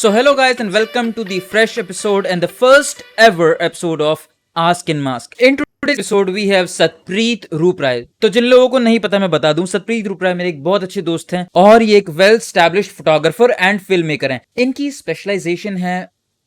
So, hello guys, and welcome to the fresh episode and the first ever episode of Ask in Mask. In today's episode, we have Satpreet Rupray. तो जिन लोगों को नहीं पता मैं बता दूं, सतप्रीत रूपराय मेरे एक बहुत अच्छे दोस्त हैं और ये एक well established photographer and film maker हैं. इनकी स्पेशलाइजेशन है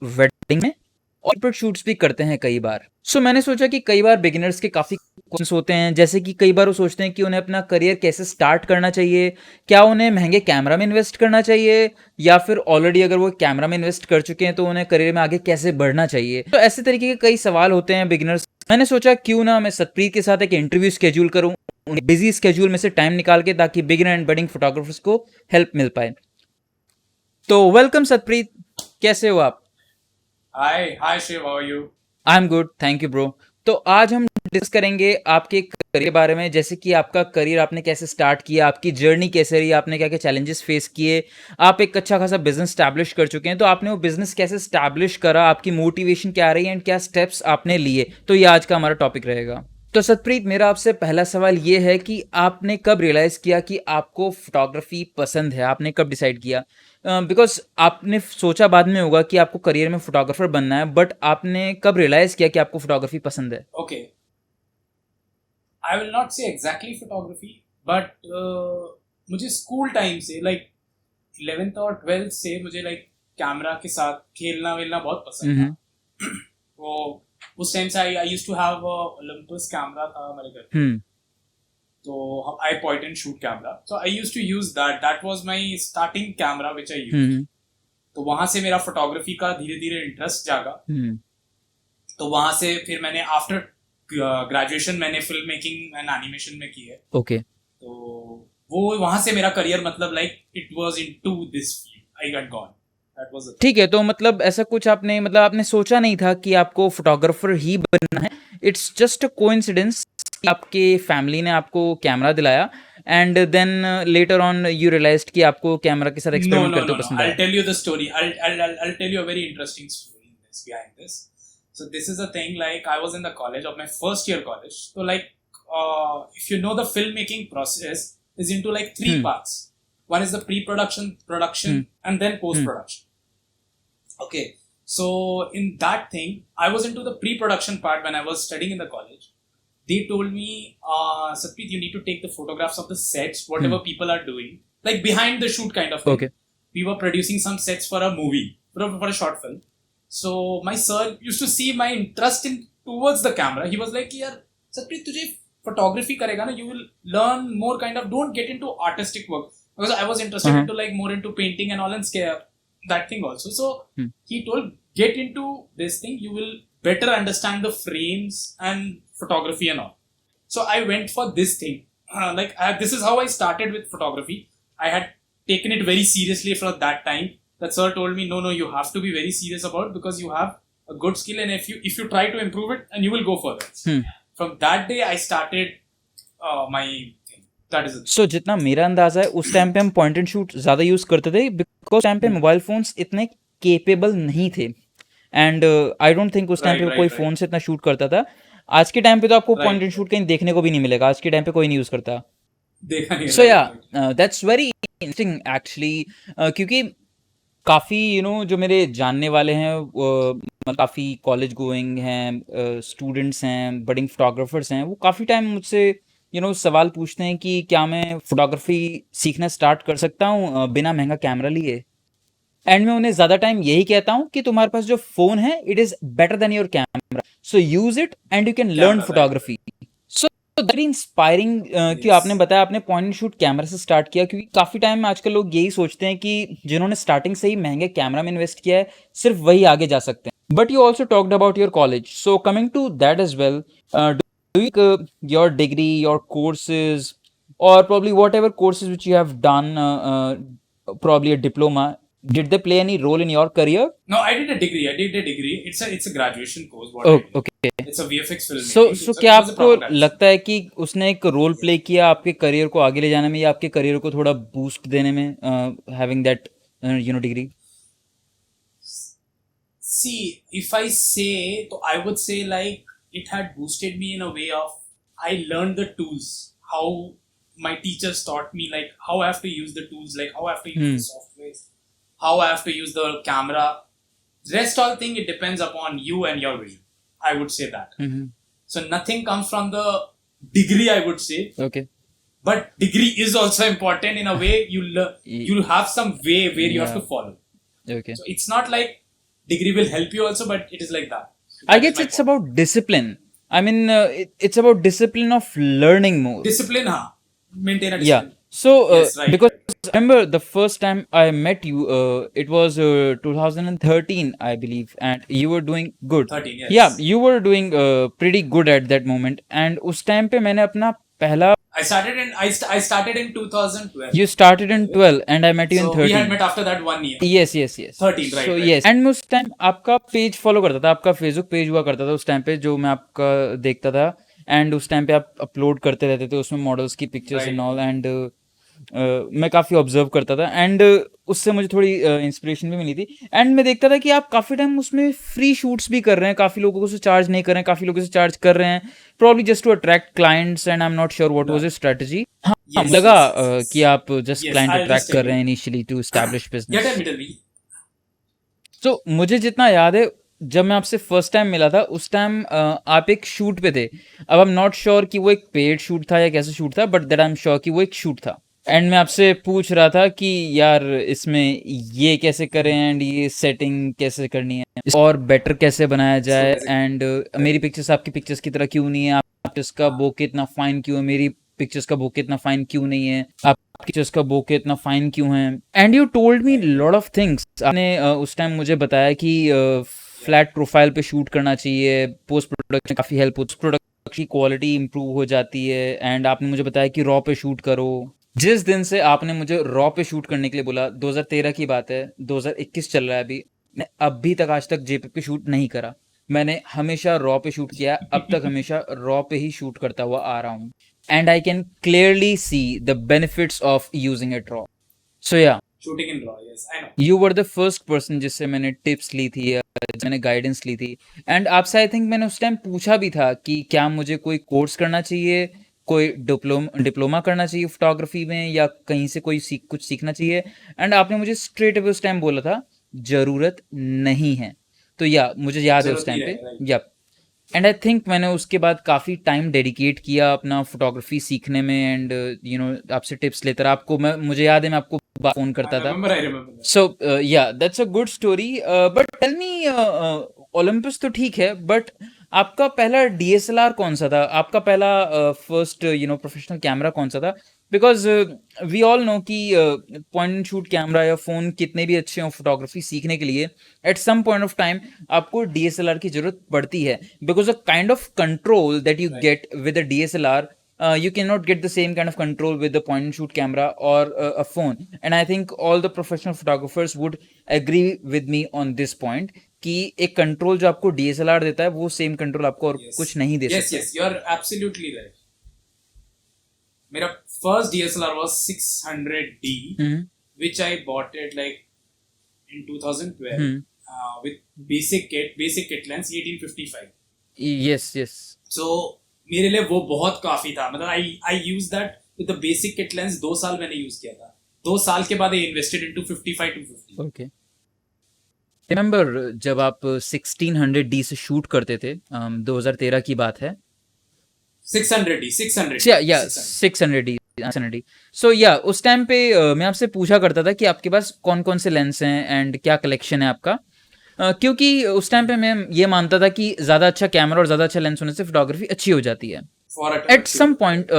वेडिंग में और कॉर्पोरेट शूट्स भी करते हैं कई बार. सो मैंने सोचा कि कई बार बिगिनर्स के काफ़ी क्वेश्चंस होते हैं, जैसे कि कई बार वो सोचते हैं कि उन्हें अपना करियर कैसे स्टार्ट करना चाहिए, क्या उन्हें महंगे कैमरा में इन्वेस्ट करना चाहिए या फिर ऑलरेडी अगर वो कैमरा में इन्वेस्ट कर चुके हैं तो उन्हें करियर में आगे कैसे बढ़ना चाहिए. तो ऐसे तरीके के कई सवाल होते हैं बिगिनर्स. मैंने सोचा क्यों ना मैं सतप्रीत के साथ एक इंटरव्यू स्केड्यूल करूँ उन्हें बिजी स्केड्यूल में से टाइम निकाल के, ताकि बिगिनर एंड बडिंग फोटोग्राफर्स को हेल्प मिल पाए. तो वेलकम सतप्रीत, कैसे हो आप? Hi Shiv, how are you? I am good, thank you bro. तो आज हम डिस्कस करेंगे आपके करियर के बारे में, जैसे कि आपका करियर आपने कैसे स्टार्ट किया, आपकी जर्नी कैसे रही, आपने क्या क्या चैलेंजेस फेस किए. आप एक अच्छा खासा बिजनेस स्टैब्लिश कर चुके हैं, तो आपने वो बिजनेस कैसे स्टैब्लिश करा, आपकी मोटिवेशन क्या रही एंड क्या स्टेप्स आपने लिए. तो ये आज का हमारा टॉपिक रहेगा. तो सतप्रीत, मेरा आपसे पहला सवाल ये है कि आपने कब रियलाइज़ किया कि आपको फोटोग्राफी पसंद है, आपने कब डिसाइड किया? बिकॉज आपने सोचा बाद में होगा कि आपको करियर में फोटोग्राफर बनना है, बट आपने कब रियलाइज किया कि आपको फोटोग्राफी पसंद है? Okay, I will not say exactly photography, but मुझे स्कूल टाइम से लाइक 11th और 12th से मुझे लाइक कैमरा के साथ खेलना वेलना बहुत पसंद था. वो उस टाइम से I used to have Olympus camera था हमारे घर पे. तो I point and shoot camera, so I used to use that was my starting camera which I used. तो वहां से मेरा फोटोग्राफी का धीरे धीरे इंटरेस्ट जागा. तो वहां से फिर मैंने आफ्टर ग्रेजुएशन मैंने फिल्म मेकिंग एंड एनिमेशन में की है. ओके. तो वो वहां से मेरा करियर मतलब like it was into this field I got gone. That was ठीक है. तो मतलब ऐसा कुछ आपने मतलब आपने सोचा नहीं था कि आपको फोटोग्राफर ही बनना है, इट्स जस्ट अ कोइंसिडेंस कि आपके फैमिली ने आपको कैमरा दिलाया and then later on you realized कि आपको कैमरा के साथ एक्सपेरिमेंट करते हुए पसंद I'll आया. tell you the story. I'll tell you a very interesting story in this behind this. So this is the thing. Like I was in the college of my first year college. So like if you know the filmmaking process is into like three parts. One is the pre-production, production, and then post-production. Okay. So in that thing, I was into the pre-production part when I was studying in the college. They told me, Satpreet, you need to take the photographs of the sets, whatever people are doing, like behind the shoot kind of thing. Okay. We were producing some sets for a movie, for a short film. So my sir used to see my interest in towards the camera. He was like, "यार, Satpreet, तुझे photography करेगा ना, you will learn more kind of. Don't get into artistic work." Because I was interested into like more into painting and all and scare that thing also. So he told, get into this thing. You will better understand the frames and photography and all. So I went for this thing. This is how I started with photography. I had taken it very seriously from that time. That sir told me, no, you have to be very serious about it because you have a good skill, and if you try to improve it, and you will go further. From that day, I started my thing. That is it. So जितना मेरा अंदाजा है, उस time पे हम point and shoot ज़्यादा use करते थे बिकॉज टाइम पे मोबाइल फोन्स इतने केपेबल नहीं थे एंड आई डोंट थिंक उस टाइम पे कोई फ़ोन से इतना शूट करता था. आज के टाइम पे तो आपको पॉइंट एंड शूट कहीं देखने को भी नहीं मिलेगा. आज के टाइम पे कोई नहीं यूज़ करता. देखा नहीं. सो या दैट्स वेरी इंटरेस्टिंग एक्चुअली, क्योंकि काफ़ी जो मेरे जानने वाले हैं काफ़ी कॉलेज गोइंग हैं, स्टूडेंट्स हैं, बडिंग फोटोग्राफर्स हैं, वो काफ़ी टाइम मुझसे सवाल पूछते हैं कि क्या मैं फोटोग्राफी सीखना स्टार्ट कर सकता हूँ बिना महंगा कैमरा लिए. एंड मैं उन्हें ज़्यादा टाइम यही कहता हूँ कि तुम्हारे पास जो फ़ोन है it is better than your camera, so use it and you can learn photography. So very inspiring कि आपने बताया आपने पॉइंट एंड शूट कैमरा से स्टार्ट किया, क्योंकि काफ़ी टाइम में आजकल लोग यही सोचते हैं कि जिन्होंने स्टार्टिंग से ही महंगे कैमरा में इन्वेस्ट किया है सिर्फ वही आगे जा सकते हैं. But you also talked about your college, so coming to that as well, do you think your degree, your courses, or probably whatever courses which you have done, probably a diploma, did they play any role in your career? No, I did a degree. It's a graduation course. What I did. Okay. It's a VFX filmmaking. So क्या आपको लगता है कि उसने एक role play किया आपके career को आगे ले जाने में या आपके करियर को थोड़ा बूस्ट देने में, having that degree? See, if I say, so I would say like it had boosted me in a way of I learned the tools, how my teachers taught me like how I have to use the tools, like how I have to use the softwares. how I have to use the camera. Rest all thing, it depends upon you and your vision. I would say that. So nothing comes from the degree, I would say. Okay. But degree is also important in a way. You'll have some way where you have to follow. Okay. So it's not like degree will help you also, but it is like that. I guess it's about discipline. I mean, it's about discipline of learning more. Discipline, maintain a Yeah. discipline. So, Yes, right, because right. I remember the first time I met you, it was 2013, I believe, and you were doing good. 13, yes. Yeah, you were doing pretty good at that moment. And उस time पे मैंने अपना पहला I started in 2012. You started in 12 and I met you in So we had 13. met after that 1 year. Yes. 13, right, So right. yes. And मैं उस time आपका page follow करता था, आपका फेसबुक पेज हुआ करता था उस टाइम पे, जो मैं आपका देखता था. एंड उस टाइम पे आप अपलोड करते रहते थे उसमें मॉडल्स की पिक्चर्स एंड ऑल. एंड मैं काफ़ी ऑब्जर्व करता था. एंड उससे मुझे थोड़ी इंस्पिरेशन भी मिली थी. एंड मैं देखता था कि आप काफ़ी टाइम उसमें फ्री शूट्स भी कर रहे हैं, काफ़ी लोगों को से चार्ज नहीं कर रहे हैं, काफ़ी लोगों से चार्ज कर रहे हैं, probably just to attract clients. And I am not sure what was your strategy. हाँ, Yes, लगा yes. कि आप just Yes, client I'll attract just कर tell रहे हैं you. Initially to establish business. Tell me. तो मुझे जितना याद है, जब मैं आपसे फर्स्ट टाइम मिला था उस टाइम आप एक शूट पे थे. अब आई एम नॉट श्योर कि वो एक पेड शूट था या कैसा शूट था, but that I am sure कि वो एक शूट था. एंड मैं आपसे पूछ रहा था कि यार इसमें ये कैसे करें एंड ये सेटिंग कैसे करनी है और बेटर कैसे बनाया जाए. एंड मेरी पिक्चर्स आपकी पिक्चर्स की तरह क्यों नहीं है, आप इसका बोके इतना फाइन क्यों है, मेरी पिक्चर्स का बोके इतना फाइन क्यों नहीं है, आपकी पिक्चर्स का बोके इतना फाइन क्यों है. And you told me lot of things. आपने उस टाइम मुझे बताया कि फ्लैट प्रोफाइल पे शूट करना चाहिए, पोस्ट प्रोडक्शन काफ़ी हेल्प होती है, प्रोडक्शन की क्वालिटी इंप्रूव हो जाती है. एंड आपने मुझे बताया कि रॉ पे शूट करो. जिस दिन से आपने मुझे रॉ पे शूट करने के लिए बोला, 2013 की बात है, 2021 चल रहा है अभी, मैं अभी तक आज तक जेपीईजी पे शूट नहीं करा. मैंने हमेशा रॉ पे शूट किया, अब तक हमेशा रॉ पे ही शूट करता हुआ आ रहा हूँ. And I can clearly see the benefits of using it raw. So yeah, Shooting in RAW, yes, I know. You were the first person जिससे मैंने टिप्स ली थी या मैंने गाइडेंस ली थी. एंड आपसे आई थिंक मैंने उस टाइम पूछा भी था कि क्या मुझे कोई कोर्स करना चाहिए, कोई डिप्लोमा करना चाहिए फोटोग्राफी में, या कहीं से कुछ सीखना चाहिए. एंड आपने मुझे स्ट्रेट अवे उस टाइम बोला था ज़रूरत नहीं है. तो या मुझे याद है उस टाइम पे. या एंड आई थिंक मैंने उसके बाद काफ़ी टाइम डेडिकेट किया अपना फोटोग्राफी सीखने में. एंड यू नो आपसे टिप्स लेते रहा. आपको मुझे याद है मैं आपको फ़ोन करता था. I remember that. सो या that's a good story. But tell me, Olympus तो ठीक है, बट आपका पहला डीएसएलआर कौन सा था, आपका पहला फर्स्ट प्रोफेशनल कैमरा कौन सा था? बिकॉज वी ऑल नो कि पॉइंट एंड शूट कैमरा या फ़ोन कितने भी अच्छे हों फोटोग्राफी सीखने के लिए, at some point of time आपको डीएसएलआर की ज़रूरत पड़ती है. Because a kind of control that you get with a DSLR, you cannot get the same kind of control with the point and shoot camera or a phone. And I think all the professional photographers would agree with me on this point कि एक control जो आपको DSLR देता है वो same control आपको और कुछ नहीं दे सकता. Yes, you are absolutely right. मेरा first DSLR was 600D, which I bought it like in 2012 with basic kit lens 1855. Yes. So मेरे लिए वो बहुत काफी था. मतलब I used that with the basic kit lens. 2 साल मैंने यूज किया था. 2 साल के बाद I invested into 55-50. Okay. Remember जब आप 1600D से शूट करते थे, 2013 की बात है. 600D. 600D. सो या उस टाइम पे मैं आपसे पूछा करता था कि आपके पास कौन कौन से लेंस हैं एंड क्या कलेक्शन है आपका. क्योंकि उस टाइम पे मैं ये मानता था कि ज़्यादा अच्छा कैमरा और ज़्यादा अच्छा लेंस होने से फोटोग्राफी अच्छी हो जाती है. At some point,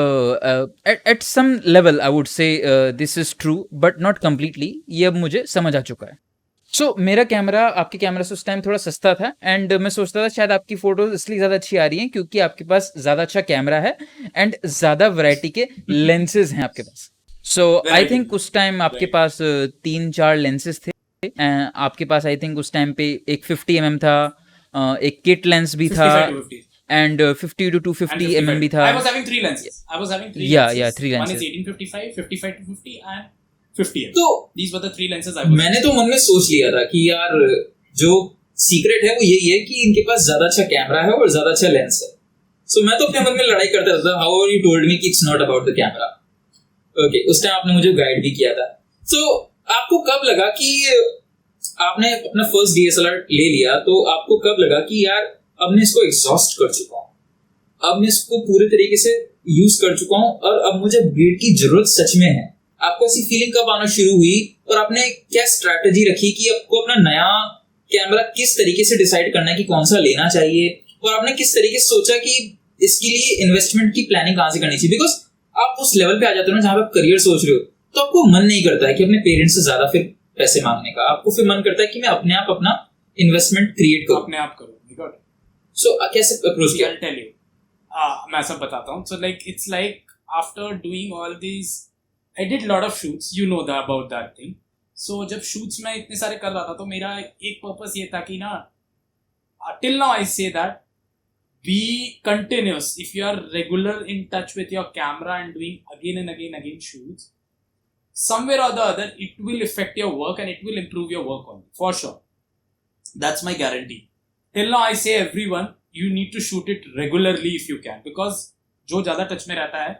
at some level I would say this is true, but not completely. ये अब मुझे समझ आ चुका है. सो मेरा कैमरा आपके कैमरा से उस टाइम थोड़ा सस्ता था. एंड मैं सोचता था शायद आपकी फ़ोटोज़ इसलिए ज़्यादा अच्छी आ रही हैं क्योंकि आपके पास ज़्यादा अच्छा कैमरा है एंड ज़्यादा वैरायटी के लेंसेज हैं आपके पास. सो आई थिंक उस टाइम आपके पास 3-4 लेंसेज थे. आपके पास आई थिंक उस टाइम पे एक 50mm था, एक किट लेंस भी था, एंड 50 to 250 mm भी था. I was having 3 lenses. Yeah, 3 lenses. One is 1855, 55-50 and 50mm. तो these were the 3 lenses I was. मैंने तो मन में सोच लिया था कि यार जो सीक्रेट है वो यही है कि इनके पास ज्यादा अच्छा कैमरा है और ज्यादा अच्छा लेंस है. सो मैं तो अपने मन में लड़ाई करता रहता था. हाउ यू टोल्ड मी कि it's not about the camera. Okay, उस टाइम आपने मुझे गाइड भी किया था. सो आपको कब लगा कि आपने अपना फर्स्ट DSLR ले लिया, तो आपको कब लगा कि यार अब मैं इसको एग्जॉस्ट कर चुका हूँ, अब मैं इसको पूरे तरीके से यूज कर चुका हूँ और अब मुझे ब्लेड की जरूरत सच में है? आपको ऐसी फीलिंग कब आना शुरू हुई और आपने क्या स्ट्रैटेजी रखी कि आपको अपना नया कैमरा किस तरीके से डिसाइड करना है कि कौन सा लेना चाहिए, और आपने किस तरीके से सोचा कि इसके लिए इन्वेस्टमेंट की प्लानिंग कहाँ से करनी चाहिए? बिकॉज आप उस लेवल पे आ जाते हो ना जहाँ पे आप करियर सोच रहे हो, तो आपको मन नहीं करता है कि अपने पेरेंट्स से ज्यादा फिर पैसे मांगने का, आपको फिर मन करता है कि मैं अपने आप अपना इन्वेस्टमेंट क्रिएट करूं, अपने आप करो। सो कैसे अप्रोच किया? I'll tell you. मैं सब बताता हूँ. So like it's like after doing all these, I did lot of shoots. You know that about that thing. So जब shoots मैं इतने सारे कर रहा था तो मेरा एक पर्पस ये था कि ना, till now I say that be continuous. If you are regular in touch with your camera and doing again and again shoots, somewhere or the other it will affect your work and it will improve your work only for sure. That's my guarantee. Till now I say everyone, you need to shoot it regularly if you can, because जो ज़्यादा touch में रहता है.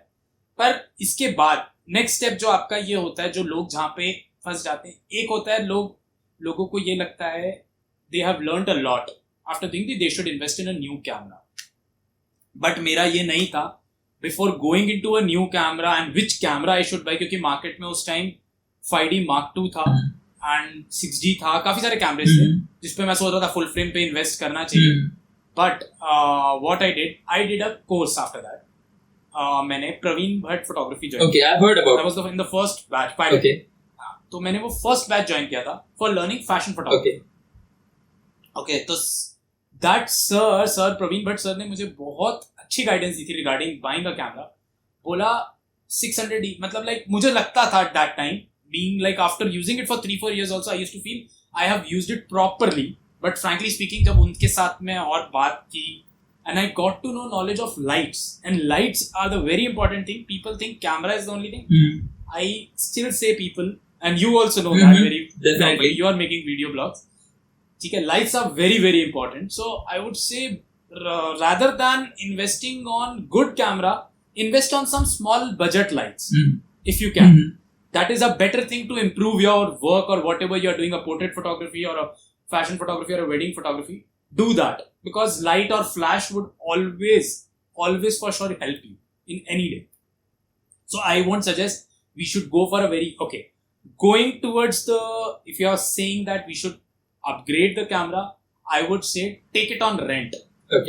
पर इसके बाद next step जो आपका ये होता है, जो लोग जहाँ पे फंस जाते हैं, एक होता है लोगों को ये लगता है they have learned a lot after doing this, they should invest in a new camera. But मेरा ये नहीं था. Before going into a new camera and which camera I should buy, क्योंकि मार्केट में उस टाइम 5D Mark II था and 6D था, काफी सारे कैमरेज थे जिसपे मैं सोच रहा था फुल फ्रेम पे इन्वेस्ट करना चाहिए. But what I did a course after that. मैंने Praveen Bhatt photography join. Okay, I have heard about. I was in the first batch pilot. Okay, तो मैंने वो फर्स्ट बैच ज्वाइन किया था for learning fashion photography. Okay, तो that sir Praveen Bhatt sir ने मुझे बहुत अच्छी गाइडेंस दी थी रिगार्डिंग बाइंग अ कैमरा. बोला 600D, मतलब लाइक मुझे लगता था at that time, being like after using it for 3-4 years also, I used to feel I have used it properly. But frankly speaking, जब उनके साथ में और बात की, and I got to know knowledge of lights, and lights are the very important thing. People think camera is the only thing. I still say people, and you also know that very definitely. You are making video blogs. ठीक है, lights are very very important. So I would say rather than investing on good camera, invest on some small budget lights if you can. That is a better thing to improve your work or whatever you are doing, a portrait photography or a fashion photography or a wedding photography. Do that, because light or flash would always for sure help you in any day. So I won't suggest we should go for a going towards if you are saying that we should upgrade the camera, I would say take it on rent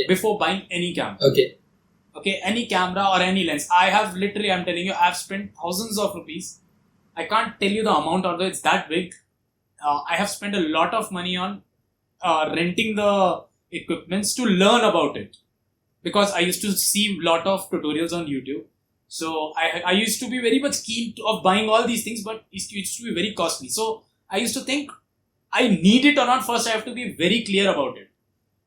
before buying any camera. Okay, any camera or any lens. I'm telling you, I've spent thousands of rupees. I can't tell you the amount, although it's that big. I have spent a lot of money on renting the equipments to learn about it, because I used to see a lot of tutorials on YouTube. So I used to be very much keen of buying all these things, but it used to be very costly. So I used to think, I need it or not. First, I have to be very clear about it.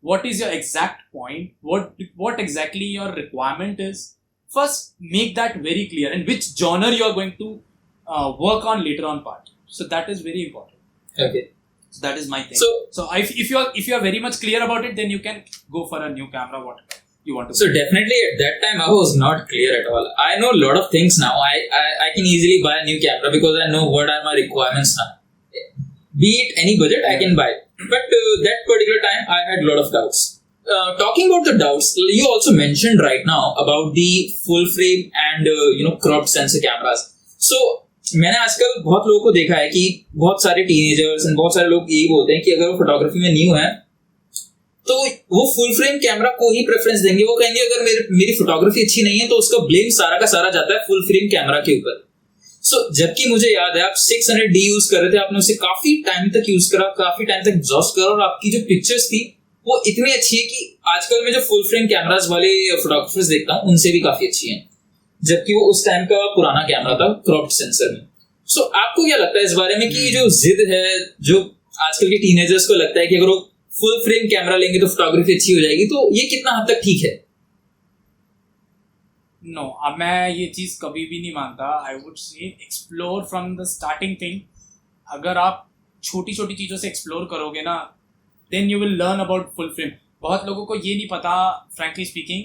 What is your exact point? What exactly your requirement is? First, make that very clear, and which genre you are going to work on later on part. So that is very important. Okay. So that is my thing. So if you are very much clear about it, then you can go for a new camera, whatever you want to. So definitely at that time I was not clear at all. I know a lot of things now. I can easily buy a new camera because I know what are my requirements now. Be it any budget, I can buy. But that particular time I had a lot of doubts. Talking about the doubts, you also mentioned right now about the full frame and cropped sensor cameras. So मैंने आजकल बहुत लोगों को देखा है कि बहुत सारे टीनेजर्स और बहुत सारे लोग यही बोलते हैं कि अगर वो फोटोग्राफी में न्यू है तो वो फुल फ्रेम कैमरा को ही प्रेफरेंस देंगे. वो कहेंगे अगर मेरी फोटोग्राफी अच्छी नहीं है तो उसका ब्लेम सारा का सारा जाता है फुल फ्रेम कैमरा के ऊपर. सो जबकि मुझे याद है आप 600D यूज कर रहे थे, आपने उसे काफी टाइम तक यूज करा, काफी टाइम तक एग्जॉस्ट करा, और आपकी जो पिक्चर्स थी वो इतनी अच्छी है कि आजकल मैं जो फुल फ्रेम कैमरास वाले फोटोग्राफर्स देखता हूँ उनसे भी काफी अच्छी हैं, जबकि वो उस टाइम का पुराना कैमरा था क्रॉप्ड सेंसर में. सो आपको क्या लगता है इस बारे में कि जो जिद है जो आजकल के टीनेजर्स को लगता है कि अगर वो फुल फ्रेम कैमरा लेंगे तो फोटोग्राफी अच्छी हो जाएगी, तो ये कितना हद तक ठीक है? नो, अब मैं ये चीज़ कभी भी नहीं मानता. I would say explore from the starting thing. अगर आप छोटी छोटी चीज़ों से एक्सप्लोर करोगे ना, then you will learn about full frame. बहुत लोगों को ये नहीं पता, फ्रैंकली स्पीकिंग,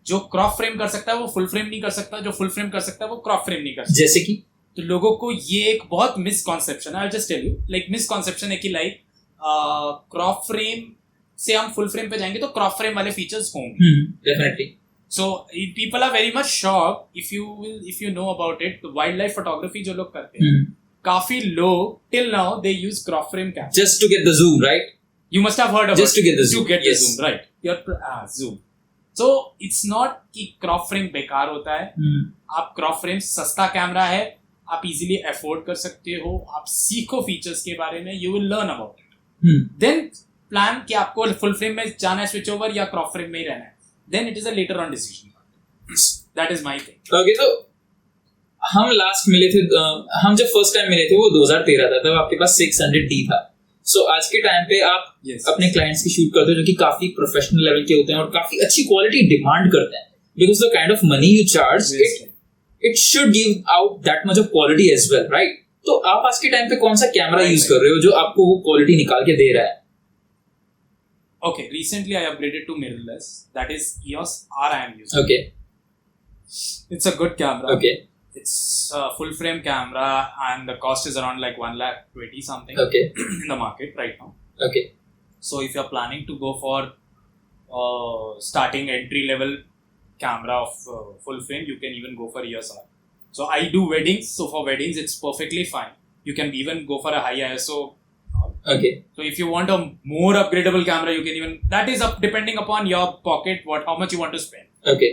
जो क्रॉप फ्रेम कर सकता है वो फुल फ्रेम नहीं कर सकता, जो फुल फ्रेम कर सकता है वो क्रॉप फ्रेम नहीं कर सकता. जैसे कि तो लोगों को ये एक बहुत मिसकॉन्सेप्शन है, I just tell you, like misconception है कि लाइक क्रॉप फ्रेम से हम फुल फ्रेम पे जाएंगे तो क्रॉप फ्रेम वाले फीचर्स होंगे. Definitely. So people are very much shocked if you know about it. तो wildlife photography जो लोग करते हैं, काफी लोग till now they use crop frame camera. Just to get the zoom, right? You must have heard about Just to get the zoom. the zoom, right? Zoom. So it's not कि crop frame बेकार होता है. आप crop frame सस्ता camera है, आप easily afford कर सकते हो, आप सीखो फीचर्स के बारे में, you will learn about it. Then plan कि आपको full frame में जाना है switch over या crop frame में ही रहना है. Then it is a later on decision. That is my thing. Okay, तो हम लास्ट मिले थे, हम जब फर्स्ट टाइम मिले थे वो 2013 था, तब आपके पास 600D था. सो आज के टाइम पे आप अपने क्लाइंट्स की शूट करते हो जो कि काफी प्रोफेशनल लेवल के होते हैं और काफी अच्छी क्वालिटी डिमांड करते हैं, because the kind of money you charge it should give out that much of quality as well, right? तो आप आज के टाइम पे कौन सा कैमरा यूज कर रहे हो जो आपको वो क्वालिटी निकाल के दे रहा है? Okay, recently I upgraded to mirrorless. That is EOS R I am using. Okay. It's a good camera. Okay. It's a full frame camera and the cost is around like 1,20,000 something Okay. in the market right now. Okay. So if you're planning to go for starting entry level camera of full frame, you can even go for EOS R. So I do weddings. So for weddings, it's perfectly fine. You can even go for a high ISO. Okay. So if you want a more upgradable camera, you can even, that is up depending upon your pocket, how much you want to spend. Okay.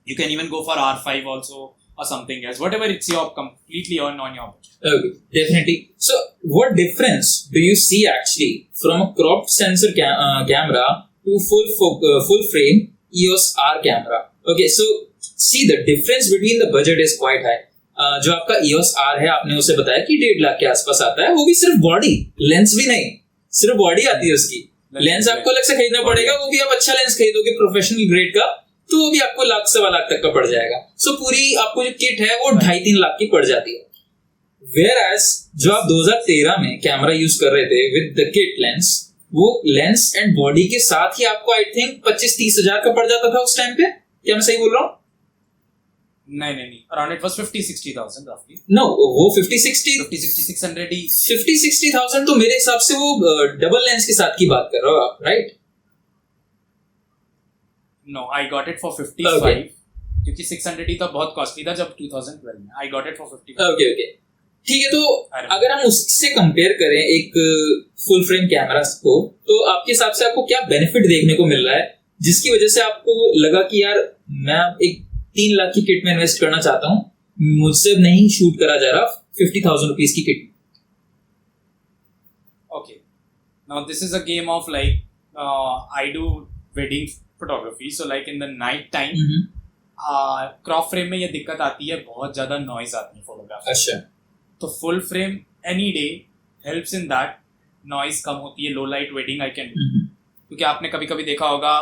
You can even go for R5 also or something else, whatever it's your completely on your budget. Okay, definitely. So what difference do you see actually from a cropped sensor camera to full frame EOS R camera? Okay, so see the difference between the budget is quite high. जो आपका EOS R है, आपने उसे बताया कि 1.5 लाख के आसपास आता है, वो भी सिर्फ बॉडी, लेंस भी नहीं, सिर्फ बॉडी आती है उसकी. लेंस आपको अलग से खरीदना पड़ेगा, वो भी आप अच्छा लेंस खरीदोगे प्रोफेशनल ग्रेड का, तो वो भी आपको 1 लाख सवा लाख तक का पड़ जाएगा. सो पूरी आपको जो किट है वो 2.5-3 लाख की पड़ जाती है. Whereas जो आप 2013 में कैमरा यूज कर रहे थे विद द किट लेंस, वो लेंस एंड बॉडी के साथ ही आपको आई थिंक 25-30 हजार का पड़ जाता था उस टाइम पे. क्या मैं सही बोल रहा हूँ? नहीं. Around it was 50,000-60,000 roughly. No, वो 50-60 600,000 तो मेरे हिसाब से वो डबल लेंस के साथ की बात कर रहे हो आप, right? No, I got it for 55. Okay. क्योंकि 600D तो बहुत कॉस्टली था जब 2012 में. I got it for 55. Okay. ठीक है, तो अगर हम उससे कंपेयर करें एक फुल फ्रेम कैमरा को, तो आपके हिसाब से आपको क्या बेनिफिट देखने को मिल रहा है जिसकी वजह से आपको लगा कि यार मैं एक 3 लाख की किट में इन्वेस्ट करना चाहता हूँ, मुझसे नहीं शूट करा जा रहा 50,000 रुपीज की kit? Okay. Now this is a game of like I do wedding photography. So like in the night time, crop frame में ये दिक्कत आती है, बहुत ज्यादा नॉइज आती है फोटोग्राफी. अच्छा. तो full frame any day helps in that. Noise कम होती है, low light wedding I can do. क्योंकि आपने कभी कभी देखा होगा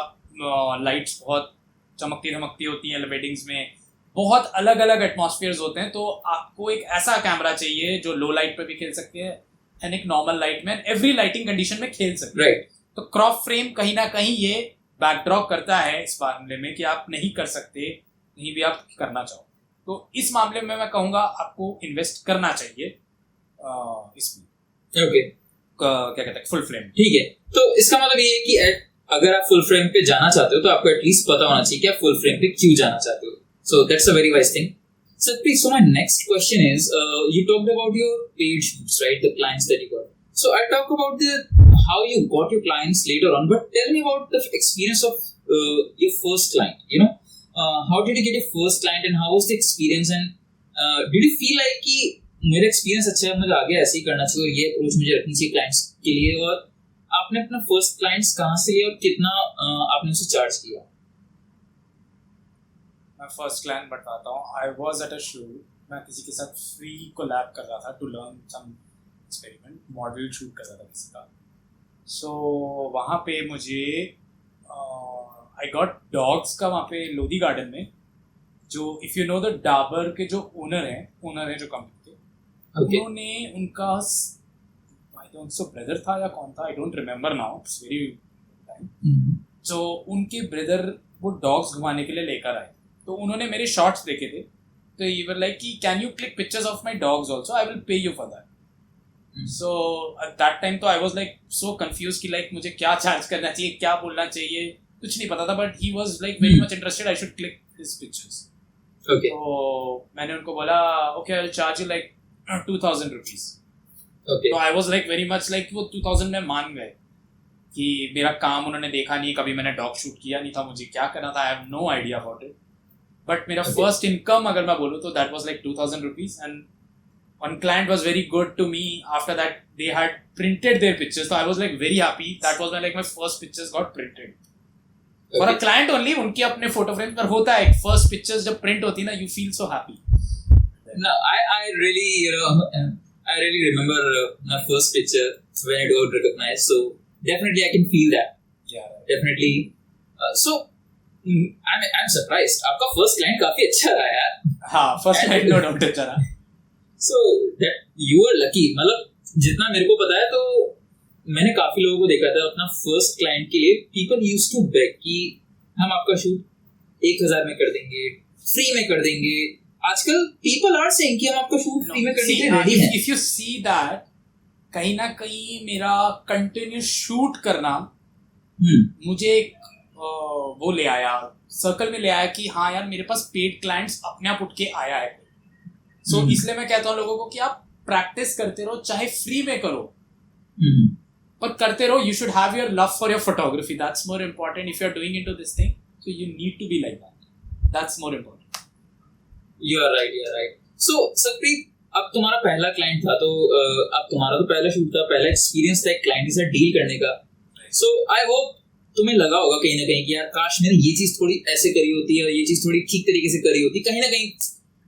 लाइट्स बहुत चमकती धमकती होती हैं वेडिंग्स में, बहुत अलग अलग एटमॉस्फेयर्स होते हैं. तो आपको एक ऐसा कैमरा चाहिए जो लो लाइट पे भी खेल सकते हैं एंड एक नॉर्मल लाइट में, एवरी लाइटिंग कंडीशन में खेल सकते हैं. राइट. तो क्रॉप फ्रेम कहीं ना कहीं ये बैकड्रॉप करता है इस मामले में कि आप नहीं कर सकते, नहीं भी आप करना चाहो. तो इस मामले में मैं कहूँगा आपको इन्वेस्ट करना चाहिए इसमें. ओके. क्या कहते हैं, फुल फ्रेम. ठीक है, तो इसका मतलब ये है कि अगर आप फुल फ्रेम पे जाना चाहते हो तो आपको एटलीस्ट पता होना चाहिए कि आप फुल फ्रेम पे क्यों जाना चाहते हो. So that's a very wise thing. Satpreet, so my next question is, you talked about your paid shoots, right? The clients that you got. So I'll talk about how you got your clients later on, but tell me about the experience of your first client. You know, how did you get your first client and how was the experience? And did you feel like कि मेरा experience अच्छा है, मुझे आगे ऐसे ही करना चाहिए और ये approach मुझे रखनी चाहिए clients के लिए? और आपने अपना first clients कहाँ से लिया और कितना आपने उसे charge किया? मैं फर्स्ट क्लाइंट बताता हूँ. I was at a shoot, मैं किसी के साथ फ्री कोलैब कर रहा था to learn some experiment, model shoot कर रहा था किसी का. सो वहाँ पे मुझे आई गॉट डॉग्स का वहाँ पे लोधी गार्डन में, जो if you know the Dabur के जो ओनर है जो कंपनी के, उन्होंने उनका आई डोंट सो ब्रदर था या कौन था, I don't remember now, it's very time. तो उनके ब्रदर वो डॉग्स घुमाने के लिए लेकर आए. तो उन्होंने मेरे शॉट्स देखे थे तो you were like, can you click pictures of my dogs also? I will pay you for that. So at that time तो I was like so confused कि like मुझे क्या चार्ज करना चाहिए, क्या बोलना चाहिए, कुछ नहीं पता था. But he was like very much interested. I should click his pictures. Okay. तो मैंने उनको बोला okay, I'll charge you like 2,000 rupees. Okay. तो I was like very much like वो 2,000 में मान गए कि मेरा काम उन्होंने देखा नहीं, कभी मैंने डॉग शूट किया नहीं था, मुझे क्या करना था, I have no idea about it. But मेरा first income अगर मैं बोलूँ तो that was like 2,000 rupees. And one client was very good to me. After that they had printed their pictures, so I was like very happy. That was when like my first pictures got printed. Okay. For a client only, उनके अपने photo frames पर होता है first pictures जब print होती है ना, you feel so happy. No, I really, I really remember my first picture when it got recognized. So definitely I can feel that. Yeah. Definitely. So I'm surprised. आपका first client काफी अच्छा रहा यार. हाँ, first client no doubt अच्छा रहा. So that you are lucky. मतलब जितना मेरे को पता है तो मैंने काफी लोगों को देखा था अपना फर्स्ट क्लाइंट के लिए people used to beg कि हम आपका शूट 1,000 में कर देंगे, फ्री में कर देंगे. आजकल people are saying कि हम आपका शूट फ्री में करने के लिए रेडी हैं. If you see that, कहीं ना कहीं मेरा कंटिन्यूस शूट करना मुझे एक वो ले आया, सर्कल में ले आया कि हाँ यार मेरे पास पेड क्लाइंट्स अपने आप उठ के आया है. सो इसलिए मैं कहता हूँ लोगों को कि आप प्रैक्टिस करते रहो, चाहे फ्री में करो, पर करते रहो. You should have your love for your photography. That's more important. If you are doing into this thing, so you need to be like that. That's more important. You are right. So Sakpreet, अब तुम्हारा पहला client था तो अब तुम्हारा तो पहला shoot था, पहला एक्सपीरियंस था एक क्लाइंट के साथ डील करने का. सो आई होप तुम्हें लगा होगा कहीं ना कहीं कि यार काश मैंने ये चीज थोड़ी ऐसे करी होती है और ये चीज थोड़ी ठीक तरीके से करी होती. कहीं ना कहीं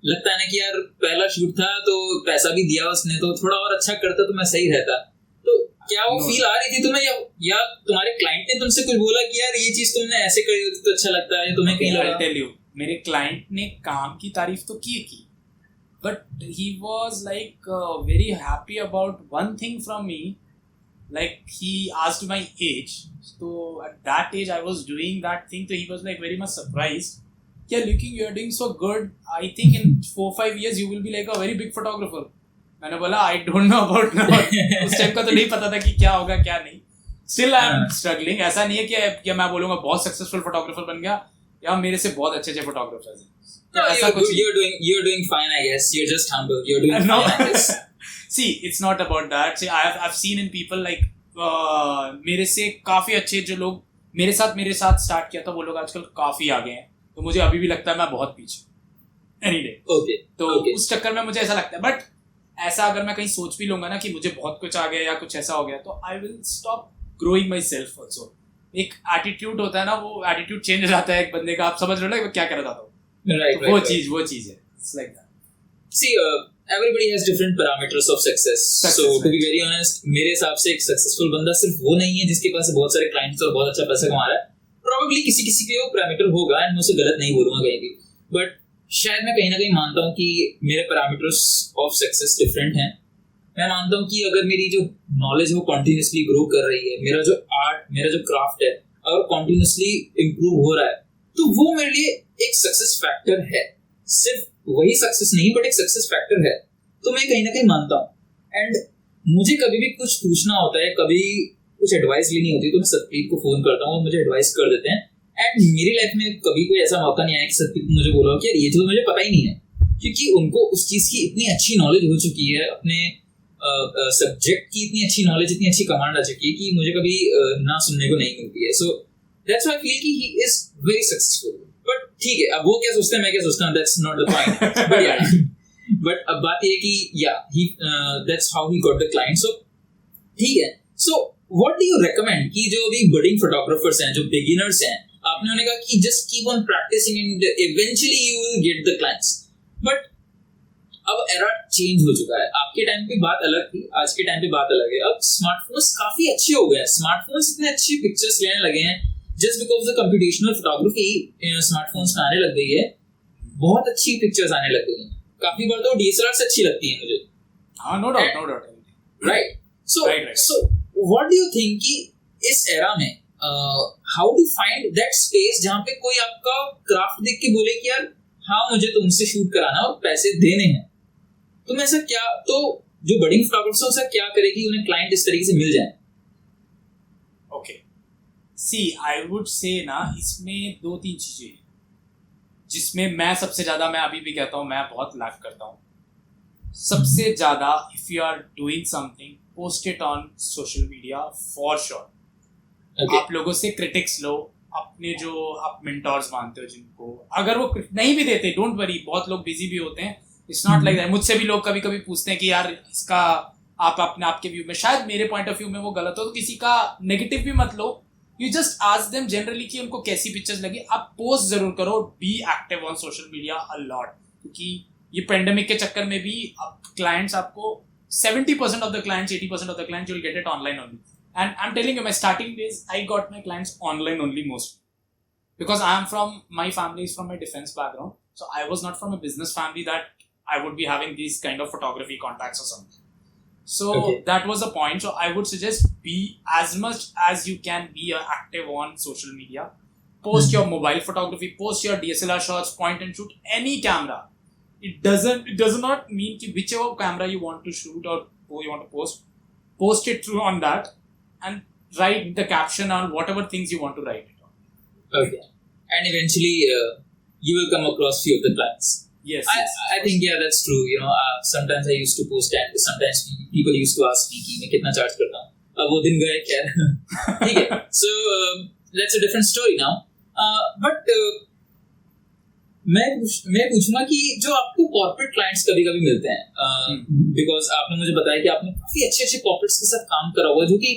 लगता है ना कि यार पहला शूट था तो पैसा भी दिया उसने, तो थोड़ा और अच्छा करता तो मैं सही रहता. तो क्या वो फील आ रही थी तुम्हें या तुम्हारे क्लाइंट ने तुमसे कुछ बोला कि यार ये चीज तुमने ऐसे करी होती तो अच्छा लगता है, तुम्हें कहीं लगा? टेल यू, मेरे क्लाइंट ने काम की तारीफ तो की, but he was like very happy about one thing from me. Like he asked my age, so at that age I was doing that thing, so he was like very much surprised. Yeah, looking you are doing so good. I think in 4-5 years you will be like a very big photographer. मैंने बोला I don't know about now. उस time का तो नहीं पता था कि क्या होगा क्या नहीं. Still I am struggling. ऐसा नहीं है कि मैं बोलूँगा बहुत सक्सेसफुल फोटोग्राफर बन गया या मेरे से बहुत अच्छे फोटोग्राफर्स हैं. No, you're doing fine, I guess. You're just humble. You're doing fine, I guess. See, it's not about that. See, I've seen in people like मेरे से काफी अच्छे जो लोग मेरे साथ स्टार्ट किया था वो लोग आजकल काफी आगे हैं. तो मुझे अभी भी लगता है मैं बहुत पीछे एनी डे. Okay. तो Okay. उस चक्कर में मुझे ऐसा लगता है. बट ऐसा अगर मैं कहीं सोच भी लूंगा ना कि मुझे बहुत कुछ आ गया या कुछ ऐसा हो गया, तो I will stop growing my self also. एक एटीट्यूड होता है ना, वो एटीट्यूड चेंज हो जाता है एक बंदे का. आप समझ रहे हो ना क्या कर रहा था. Right. वो चीज है. It's like that. See, everybody has different parameters of success. So to be very honest, मेरे हिसाब से एक सक्सेसफुल बंदा सिर्फ वो नहीं है जिसके पास बहुत सारे क्लाइंट्स और बहुत अच्छा पैसा कमा रहा है. Probably किसी के वो पैरामीटर होगा, एंड मैं उसे गलत नहीं बोलूंगा कहीं भी. बट शायद मैं कहीं ना कहीं मानता हूँ कि मेरे पैरामीटर्स ऑफ सक्सेस डिफरेंट हैं. मैं मानता हूँ कि अगर मेरी जो नॉलेज है वो कंटिन्यूसली ग्रो कर रही है, मेरा जो आर्ट, मेरा जो क्राफ्ट है अगर कंटिन्यूसली इम्प्रूव हो रहा है, तो वो मेरे लिए एक सक्सेस फैक्टर है. सिर्फ वही सक्सेस नहीं बट एक सक्सेस फैक्टर है. तो मैं कहीं ना कहीं मानता हूँ. एंड मुझे कभी भी कुछ पूछना होता है, कभी कुछ एडवाइस लेनी होती है, तो मैं सतप्रीत को फोन करता हूँ और मुझे एडवाइस कर देते हैं. एंड मेरी लाइफ में कभी कोई ऐसा मौका नहीं आया कि सतप्रीत मुझे बोला कि यार ये तो मुझे पता ही नहीं है, क्योंकि उनको उस चीज़ की इतनी अच्छी नॉलेज हो चुकी है, अपने सब्जेक्ट की इतनी अच्छी नॉलेज, इतनी अच्छी कमांड आ चुकी है कि मुझे कभी ना सुनने को नहीं मिलती है. So that's why I feel कि he is very successful. But ठीक है, अब वो क्या सोचते हैं मैं क्या सोचता हूँ, that's not the point. But अब बात ये है कि yeah he that's how he got the client. So ठीक है. So what do you recommend कि जो अभी बडिंग फोटोग्राफर्स हैं, जो बिगिनर्स हैं, आपने कहा कि just keep on practicing and eventually you will get the clients. But अब एरा चेंज हो चुका है. आपके टाइम पे बात अलग थी, आज के टाइम पे बात अलग है. अब स्मार्टफोन्स काफी अच्छे हो गए हैं. स्मार्टफोन्स इतने अच्छी पिक्चर्स लेने लगे हैं just because the computational photography smartphones में आने लग गई है. बहुत अच्छी पिक्चर्स आने लग गई हैं. काफी बार तो DSLR से अच्छी लगती है मुझे. हाँ, no doubt. Right. So what do you think कि इस एरा में how to find that space जहाँ पे कोई आपका क्राफ्ट देख के बोले कि यार हाँ मुझे तुमसे शूट कराना और पैसे देने हैं, तो मैं ऐसा क्या, तो जो बडिंग फोटोग्राफर्स हैं क्या करे कि उन्हें क्लाइंट इस तरीके से मिल जाए? ओके, सी आई वुड से ना, इसमें 2-3 चीजें हैं जिसमें मैं सबसे ज्यादा, मैं अभी भी कहता हूँ मैं बहुत लैक करता हूँ सबसे ज्यादा. If you are doing something, post it on social media for sure. आप लोगों से क्रिटिक्स लो, अपने जो आप मेंटोर्स मानते हो जिनको, अगर वो नहीं भी देते, डोंट वरी, बहुत लोग बिजी भी होते हैं, इट्स नॉट लाइक दैट. मुझसे भी लोग कभी कभी पूछते हैं कि यार इसका आप अपने आपके व्यू में, शायद मेरे पॉइंट ऑफ व्यू में वो गलत हो, तो किसी का नेगेटिव भी मत लो. You just ask them generally कि उनको कैसी पिक्चर्स लगी. आप पोस्ट जरूर करो, be active on social media a lot, क्योंकि ये पेंडेमिक के चक्कर में भी क्लाइंट्स आपको 70% of the clients, 80% of the clients, you will get it online only. And I'm telling you, my starting days, I got my clients online only most. Because my family is from a defense background. So I was not from a business family that I would be having these kind of photography contacts or something. So that was the point. So I would suggest be as much as you can be active on social media. Post your mobile photography, post your DSLR shots, point and shoot, any camera. It does not mean ki whichever camera you want to shoot or who you want to post it through on that. And write the caption on whatever things you want to write it on. Okay. And eventually, you will come across few of the clients. Yes. I think that's true. Sometimes I used to post and sometimes people used to ask me कि मैं कितना charge करता हूँ. अब वो दिन गए क्या? ठीक है. So that's a different story now. But मैं पूछूंगा कि जो आपको कॉर्पोरेट क्लाइंट्स कभी कभी मिलते हैं, बिकॉज आपने मुझे बताया कि आपने काफी अच्छे कॉर्पोरेट्स के साथ काम करा हुआ, जो कि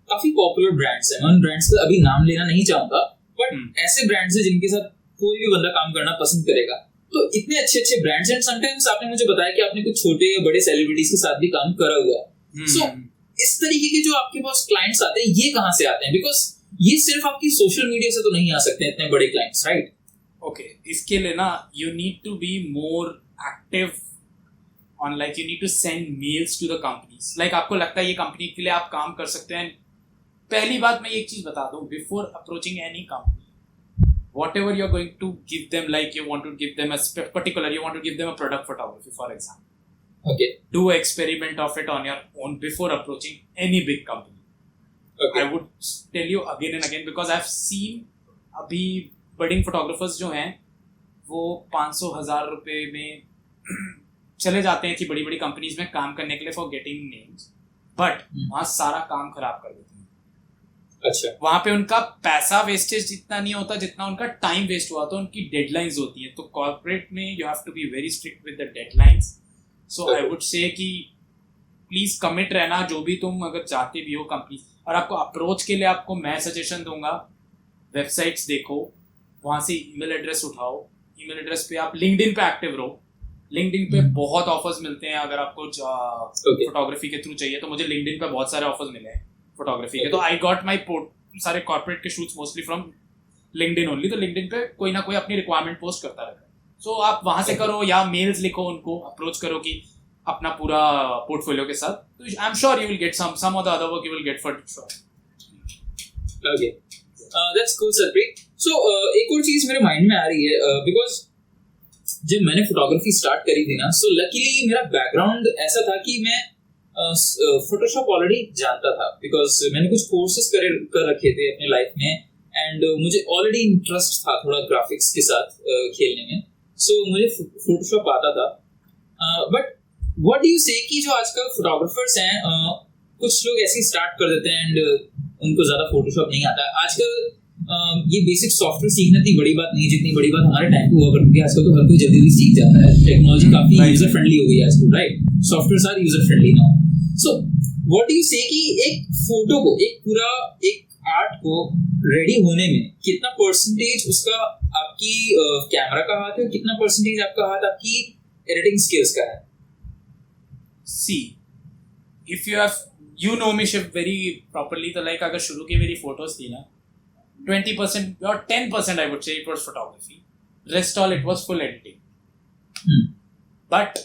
काफी पॉपुलर ब्रांड्स हैं. मैं उन ब्रांड्स का अभी नाम लेना नहीं चाहूंगा, बट ऐसे ब्रांड्स हैं जिनके साथ कोई भी बंदा काम करना पसंद करेगा. तो इतने अच्छे ब्रांड्स एंड समटाइम्स आपने मुझे बताया कि आपने कुछ छोटे या बड़े सेलिब्रिटीज के साथ भी काम करा हुआ है. सो इस तरीके के जो आपके पास क्लाइंट्स आते हैं, ये कहाँ से आते हैं? बिकॉज ये सिर्फ आपकी सोशल मीडिया से तो नहीं आ सकते इतने बड़े क्लाइंट्स, राइट? ओके, इसके लिए ना you need to be more active on, like you need to send mails to the companies. Like आपको लगता है ये कंपनी के लिए आप काम कर सकते हैं. पहली बात मैं एक चीज बता दूं, before approaching any company, whatever you're going to give them, like you want to give them a particular, you want to give them a product photography, for example. Okay. Do an experiment of it on your own before approaching any big company. Okay. I would tell you again and again, because I've seen अभी budding photographers जो हैं वो 500,000 रुपए में चले जाते हैं कि बड़ी बड़ी कंपनीज में काम करने के लिए for getting names, but वहाँ सारा काम खराब कर देते हैं. अच्छा. वहां पे उनका पैसा वेस्टेज जितना नहीं होता जितना उनका टाइम वेस्ट हुआ, तो उनकी डेडलाइंस होती है. तो कॉर्पोरेट में you have to be very strict with the deadlines. So I would say कि प्लीज कमिट रहना, जो भी तुम अगर चाहते भी हो कंपनी. और आपको अप्रोच के लिए आपको मैं सजेशन दूंगा, वेबसाइट्स देखो, वहां से ईमेल एड्रेस उठाओ. ईमेल एड्रेस पे आप लिंक्डइन पे एक्टिव रहो. लिंक्डइन पे बहुत ऑफर्स मिलते हैं. अगर आपको फोटोग्राफी के थ्रू चाहिए तो मुझे लिंक्डइन पे बहुत सारे ऑफर्स मिले हैं फोटोग्राफी के. तो आई गॉट माई सारे कॉर्पोरेट के shoots mostly from LinkedIn only. तो लिंक्डइन पे कोई ना कोई अपनी रिक्वायरमेंट पोस्ट करता रहता है. सो आप वहां से करो या मेल्स लिखो, उनको अप्रोच करो कि अपना पूरा पोर्टफोलियो के साथ. तो I am sure you will get some of the other work you will get for sure. Okay, that's cool Sarpreet. So एक और चीज मेरे माइंड में आ रही है, बिकॉज जब मैंने फोटोग्राफी स्टार्ट करी थी ना, सो लकीली मेरा बैकग्राउंड ऐसा था कि मैं फोटोशॉप ऑलरेडी जानता था, बिकॉज मैंने कुछ कोर्सेज कर रखे थे अपने लाइफ में, एंड मुझे ऑलरेडी इंटरेस्ट था थोड़ा ग्राफिक्स के साथ खेलने में. सो मुझे फोटोशॉप आता था. But what do you say कि जो आजकल फोटोग्राफर्स हैं, कुछ लोग ऐसे ही स्टार्ट कर देते हैं एंड उनको ज्यादा फोटोशॉप नहीं आता. आजकल ये बेसिक सॉफ्टवेयर सीखना इतनी बड़ी बात नहीं, जितनी बड़ी बात हमारे टाइम पे हुआ करती है. आजकल तो हर कोई जल्दी सीख जाता है. टेक्नोलॉजी काफी यूजर फ्रेंडली हो गई है आजकल, right? Softwares are user friendly now. So what do you say कि एक फोटो को, एक पूरा एक आर्ट को रेडी होने में कितना परसेंटेज उसका आपकी कैमरा का हाथ है, कितना परसेंटेज आपका हाथ आपकी एडिटिंग स्किल्स का है? See if you know me Shiv very properly, तो like अगर शुरू की मेरी फोटोज थी ना, 20% or 10% I would say it was photography, rest all it was full editing. But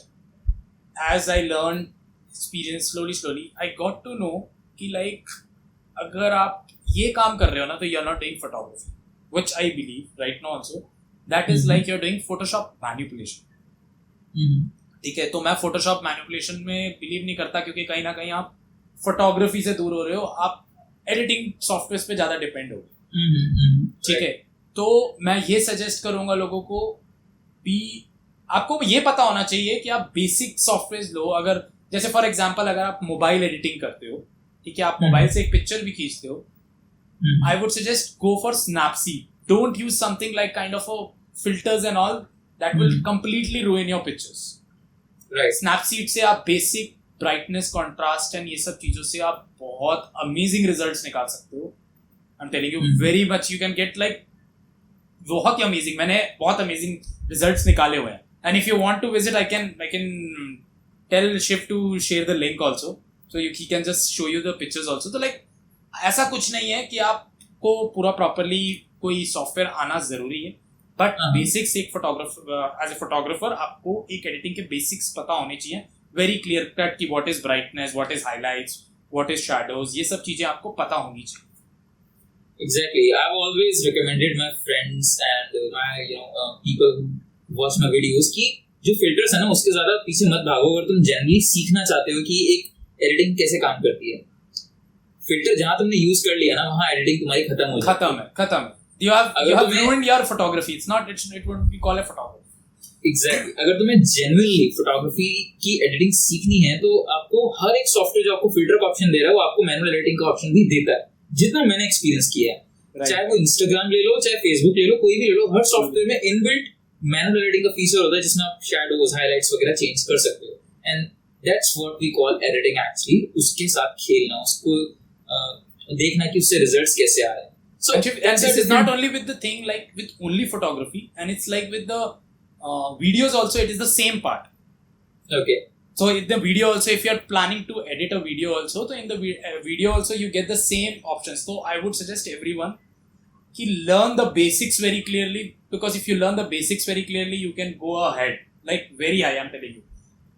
as I learned, experience slowly I got to know कि like अगर आप ये काम कर रहे हो ना, तो you are not doing photography, which I believe right now also, that is like you're doing Photoshop manipulation. ठीक है, तो मैं Photoshop manipulation में बिलीव नहीं करता, क्योंकि कहीं ना कहीं आप फोटोग्राफी से दूर हो रहे हो, आप एडिटिंग सॉफ्टवेयर पे ज्यादा डिपेंड हो गए. ठीक है, तो मैं ये सजेस्ट करूंगा लोगों को भी, आपको ये पता होना चाहिए कि आप बेसिक सॉफ्टवेयर लो. अगर जैसे फॉर एग्जांपल अगर आप मोबाइल एडिटिंग करते हो, ठीक है, आप मोबाइल से एक पिक्चर भी खींचते हो, I would suggest go for Snapseed. Don't use something like kind of filters and all, that will completely ruin your pictures. Snapseed से आप बेसिक ब्राइटनेस, कॉन्ट्रास्ट एंड ये सब चीजों से आप बहुत अमेजिंग रिजल्ट्स निकाल सकते हो. आई am telling you very much, you can get like बहुत ही अमेजिंग. मैंने बहुत अमेजिंग रिजल्ट्स निकाले हुए हैं. And if you want to visit, I can tell Shiv to share the link also, so he can just show you the pictures also. तो like ऐसा कुछ नहीं है कि आपको पूरा प्रॉपरली कोई सॉफ्टवेयर आना जरूरी है, बट बेसिक्स एक फोटोग्राफर, एज ए फोटोग्राफर आपको एक एडिटिंग के बेसिक्स पता होने चाहिए, वेरी क्लियर कट कि what is brightness, what is highlights, what is shadows, ये सब चीजें आपको पता होनी चाहिए. Exactly. I've always recommended my friends and my people who watch my videos कि जो filters है ना उसके ज़्यादा पीछे मत भागो. अगर तुम generally सीखना चाहते हो कि एक editing कैसे काम करती है, filter जहाँ तुमने use कर लिया ना वहाँ editing तुम्हारी खत्म हो जाती है. खत्म है. You have ruined your photography. It wouldn't be called a photography. Exactly. अगर तुम्हें genuinely photography की editing सीखनी है तो आपको हर एक सॉफ्टवेयर जो आपको filter का ऑप्शन दे रहा है वो आपको manual editing का ऑप्शन भी देता है. जितना मैंने एक्सपीरियंस किया है, चाहे वो Instagram ले लो, चाहे Facebook ले लो, कोई भी ले लो, हर सॉफ्टवेयर में इनबिल्ट मैनुअल एडिटिंग का फीचर होता है जिसमें आप शैडोज, हाइलाइट्स वगैरह चेंज कर सकते हो. And that's what we call editing actually. उसके साथ खेलना, उसको देखना कि उससे रिजल्ट्स कैसे आ रहे हैं. So and this is not only with the thing like with only photography, and it's like with the videos also. It is the same part. Okay. So in the video also, if you are planning to edit a video also, so in the video also you get the same options. So I would suggest everyone to learn the basics very clearly, because if you learn the basics very clearly, you can go ahead like very high. I'm telling you,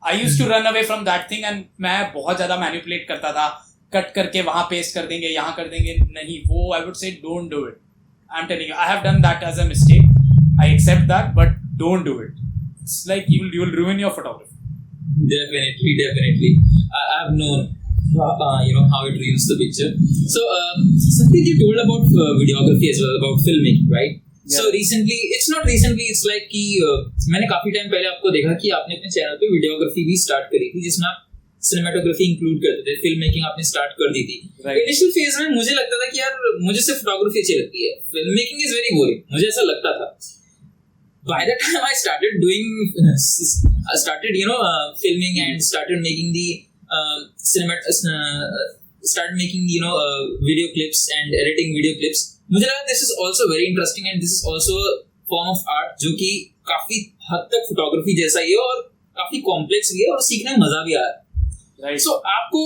I used to run away from that thing, and मैं बहुत ज़्यादा manipulate करता था, cut करके वहाँ paste कर देंगे, यहाँ कर देंगे. नहीं, वो I would say don't do it. I'm telling you, I have done that as a mistake. I accept that, but don't do it. It's like you will ruin your photography. Definitely. I've known, how it ruins the picture. So, something you told about videography as well, about filmmaking, right? Yeah. So recently, it's like कि मैंने काफी time पहले आपको देखा कि आपने अपने channel पे वीडियोग्राफी भी स्टार्ट करी थी, जिसमें आप सिनेमेटोग्राफी इंक्लूड करते थे, फिल्म मेकिंग आपने स्टार्ट कर दी थी. इनिशियल फेज में मुझे लगता था कि यार मुझे सिर्फ फोटोग्राफी अच्छी लगती है, film making is very boring, मुझे ऐसा लगता था. By the time I started filming and started making the started making video clips and editing video clips, मुझे लगा this is also very interesting and this is also a form of art जो कि काफी हद तक photography जैसा ही है और काफी कॉम्प्लेक्स भी है और सीखने में मजा भी आ रहा है. So आपको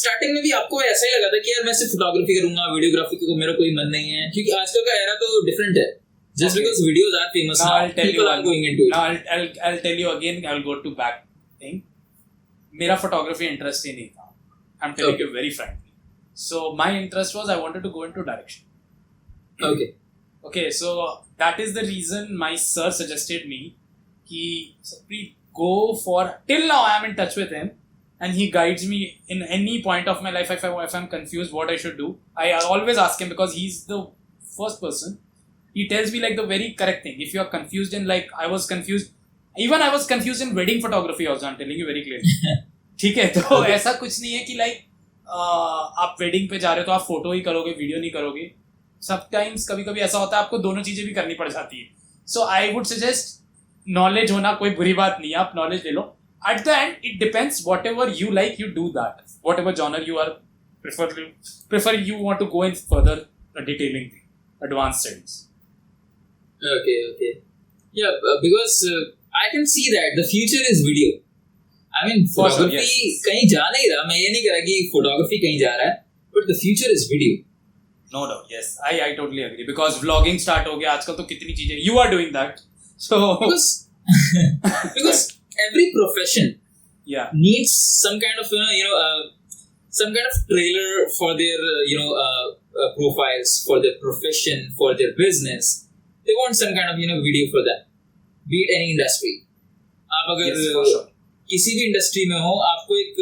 स्टार्टिंग में भी आपको ऐसा ही लगा था कि यार मैं सिर्फ फोटोग्राफी करूंगा, वीडियोग्राफी को मेरा कोई मन नहीं है, क्योंकि आजकल का एरा तो डिफरेंट है. Just because videos are famous now, people are going into it. Now I'll tell you again. I'll go to back thing. मेरा photography interest ही नहीं था. I'm telling you very frankly. So my interest was I wanted to go into direction. Okay. So that is the reason my sir suggested me कि Sapri go for. Till now I am in touch with him, and he guides me in any point of my life. If I'm confused what I should do, I always ask him, because he's the first person. He tells me like the very correct thing. If you are confused in, like I was confused in wedding photography also. I'm telling you very clearly. ठीक है, तो ऐसा कुछ नहीं है कि like आप wedding पे जा रहे हो तो आप फोटो ही करोगे, वीडियो नहीं करोगे. Sometimes कभी ऐसा होता है आपको दोनों चीजें भी करनी पड़ जाती है. So I would suggest knowledge होना कोई बुरी बात नहीं है, आप knowledge ले लो. At the end it depends, whatever you like you do that. Whatever genre you are prefer you want to go in further detailing thing, advanced studies. Okay. Yeah, because I can see that the future is video. I mean, photography कहीं जा नहीं रहा. मैं ये नहीं कह रहा कि photography कहीं जा रहा है, but the future is video. No doubt, yes. I totally agree, because vlogging start हो गया आजकल तो कितनी चीजें. You are doing that, so because every profession needs some kind of some kind of trailer for their profiles, for their profession, for their business. they want some kind of video for them, be it any industry. आप अगर Yes, for sure. किसी भी industry में हो, आपको एक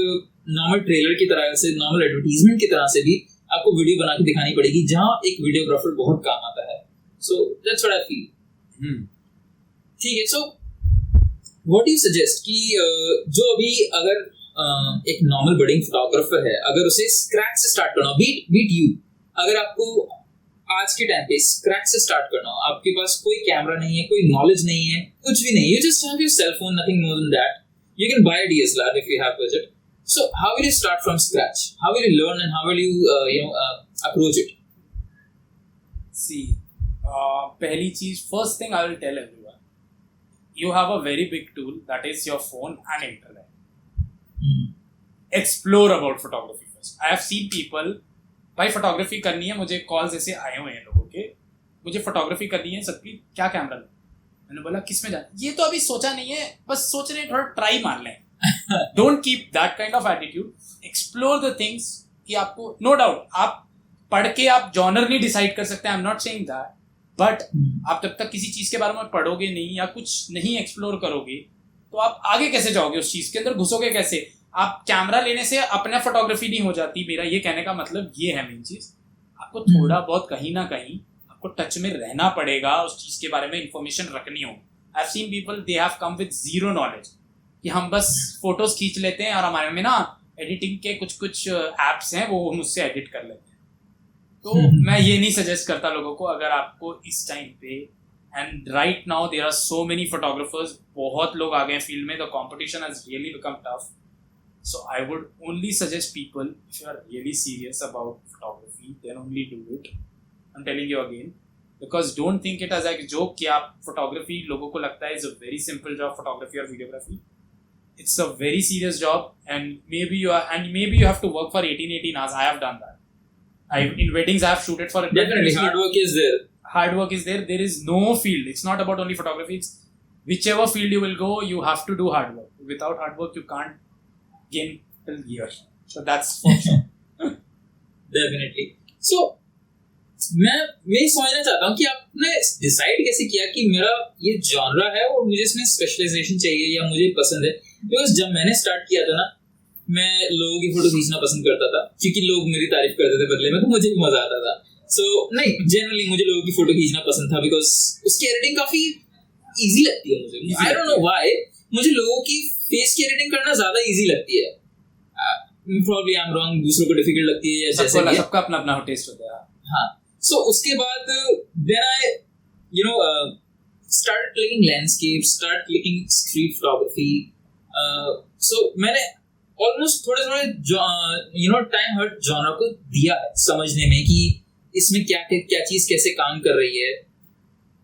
normal trailer की तरह से, नॉर्मल एडवर्टीजमेंट की तरह से भी आपको वीडियो बना के दिखानी पड़ेगी, जहां एक वीडियोग्राफर बहुत काम आता है. So that's what I feel. ठीक है. So what do you suggest कि जो अभी अगर एक नॉर्मल बडिंग फोटोग्राफर है, अगर उसे स्क्रैच से स्टार्ट करना, बीट यू, अगर आपको आज के टाइम पे स्क्रैच से स्टार्ट करना हो, आपके पास कोई कैमरा नहीं है, कोई नॉलेज नहीं है, कुछ भी नहीं, you just have your cell phone, nothing more than that, you can buy a DSLR if you have budget. So how will you start from scratch? How will you learn and how will you approach it? See, पहली चीज, first thing I will tell everyone, you have a very big tool, that is your phone and internet. Explore about photography first. I have seen people, भाई photography करनी है, मुझे calls ऐसे आए हुए हैं लोगों के, मुझे फोटोग्राफी करनी है, सबकी क्या कैमरा लो? मैंने बोला किस में जाना? ये तो अभी सोचा नहीं है, बस सोच रहे हैं थोड़ा ट्राई मार लें. Don't keep that kind of attitude. Explore the things कि आपको, नो डाउट आप पढ़ के आप जॉनर नहीं डिसाइड कर सकते, आई am not saying that, but आप जब तक किसी चीज के बारे में पढ़ोगे नहीं या कुछ नहीं एक्सप्लोर करोगे तो आप आगे कैसे जाओगे, उस चीज के अंदर घुसोगे कैसे? आप कैमरा लेने से अपना फोटोग्राफी नहीं हो जाती. मेरा ये कहने का मतलब ये है मेन चीज, आपको थोड़ा बहुत कहीं ना कहीं आपको टच में रहना पड़ेगा, उस चीज के बारे में इंफॉर्मेशन रखनी हो. I have seen people, they have come with zero knowledge कि हम बस फोटोज खींच लेते हैं और हमारे में ना एडिटिंग के कुछ एप्स हैं, वो मुझसे एडिट कर लेते हैं. तो मैं ये नहीं सजेस्ट करता लोगों को. अगर आपको इस टाइम पे, and right now there are so many photographers, बहुत लोग आ गए हैं फील्ड में, the competition has really become tough. So I would only suggest people, if you are really serious about photography, then only do it. I'm telling you again, because don't think it as a joke कि आप photography लोगों को लगता है is a very simple job, photography or videography. It's a very serious job, and maybe you have to work for 18 hours. I have done that. In weddings I have shooted for. Definitely, hard work is there. Hard work is there. There is no field. It's not about only photography. It's whichever field you will go, you have to do hard work. Without hard work, you can't gain till here. So that's for sure. Definitely. So मैं समझना चाहता हूँ कि आपने decide कैसे किया कि मेरा ये जॉनरा है और मुझे इसमें स्पेशलाइजेशन चाहिए या मुझे पसंद है. बिकॉज जब मैंने स्टार्ट किया था ना, मैं लोगों की फोटो खींचना पसंद करता था क्योंकि लोग मेरी तारीफ करते थे बदले में, तो मुझे भी मजा आता था. सो नहीं, जनरली मुझे लोगों की फोटो खींचना पसंद था बिकॉज उसकी एडिटिंग काफी इजी लगती है मुझे. आई डोंट नो व्हाई, मुझे लोगों की फेस की एडिटिंग करना ज्यादा इजी लगती है. Probably I'm wrong, दूसरों को डिफिकल्ट लगती है या जैसे भी, सबका अपना अपना टेस्ट होता है. हाँ. So उसके बाद then I started clicking landscapes, started clicking street photography. So मैंने almost थोड़े टाइम हर जॉनर को दिया है समझने में कि इसमें क्या चीज कैसे काम कर रही है.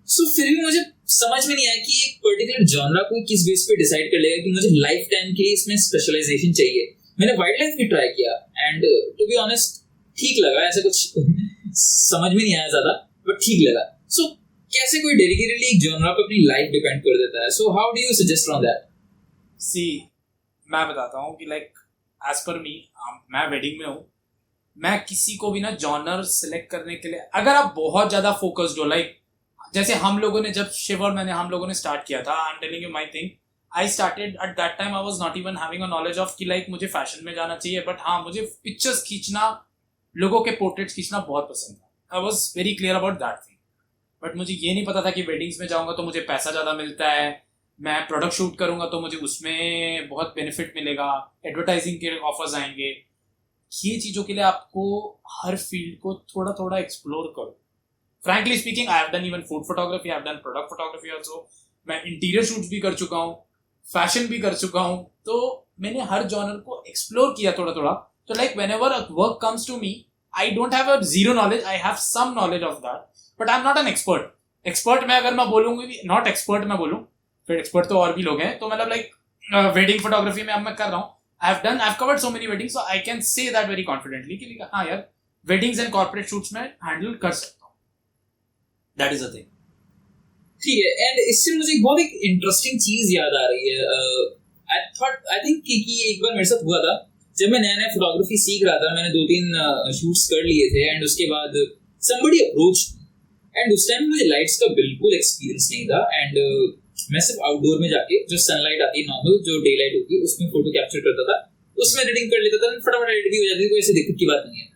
So फिर भी मुझे समझ में नहीं आया कि एक पर्टिकुलर जॉनरा को किस बेस पे डिसाइड कर लेगा कि मुझे लाइफ टाइम के लिए इसमें स्पेशलाइजेशन चाहिए. मैंने वाइल्ड लाइफ भी ट्राई किया एंड टू बी ऑनेस्ट ठीक लगा, ऐसा कुछ समझ में नहीं आया ज्यादा, बट ठीक लगा. सो कैसे कोई डेडिकेटली एक जॉनरा पे अपनी लाइफ डिपेंड कर देता है? So how do you suggest on that? See, मैं बताता हूँ कि लाइक एज पर मी, मैं वेडिंग में हूँ, मैं किसी को भी ना जॉनर सिलेक्ट करने के लिए, अगर आप बहुत ज्यादा फोकस्ड हो, लाइक जैसे हम लोगों ने जब शिवर हम लोगों ने स्टार्ट किया था, आई am telling you my thing, I started at that time, I was not even having a knowledge of कि लाइक मुझे फैशन में जाना चाहिए, बट हाँ मुझे पिक्चर्स खींचना, लोगों के पोर्ट्रेट्स खींचना बहुत पसंद था. I was very clear about that thing. But मुझे ये नहीं पता था कि वेडिंग्स में जाऊंगा तो मुझे पैसा ज़्यादा मिलता है, मैं प्रोडक्ट शूट करूंगा तो मुझे उसमें बहुत बेनिफिट मिलेगा, एडवर्टाइजिंग के ऑफर्स आएंगे. ये चीज़ों के लिए आपको हर फील्ड को थोड़ा थोड़ा एक्सप्लोर करो. Frankly speaking, I have done even food photography, I have done product photography also. मैं इंटीरियर शूट्स भी कर चुका हूँ, फैशन भी कर चुका हूँ, तो मैंने हर जॉनर को एक्सप्लोर किया थोड़ा थोड़ा. तो like whenever a work comes to me, I don't have a zero knowledge, I have some knowledge of that, but I am not an expert. Expert में अगर मैं बोलूँगी भी, नॉट एक्सपर्ट मैं बोलूँ, फिर एक्सपर्ट तो और भी लोग हैं. तो मतलब लाइक वेडिंग फोटोग्राफी में अब मैं कर रहा हूँ, I have covered so many weddings, so I can say that very confidently कि हाँ यार वेडिंग्स एंड कॉर्पोरेट शूट्स में हैंडल कर सकता हूँ. That is a thing. ठीक है. एंड इससे मुझे बहुत एक इंटरेस्टिंग चीज याद आ रही है. आई थिंक कि एक बार मेरे साथ हुआ था जब मैं नया फोटोग्राफी सीख रहा था. मैंने 2-3 शूट्स कर लिए थे एंड उसके बाद somebody approached me एंड उस टाइम मुझे लाइट्स का बिल्कुल एक्सपीरियंस नहीं था एंड मैं सिर्फ आउटडोर में जाके जो सनलाइट आती है नॉर्मल जो डे लाइट होती है उसमें फोटो कैप्चर करता था, उसमें एडिटिंग कर लेता था, फटाफट एडिट भी हो जाती थी, कोई ऐसी दिक्कत की बात नहीं है.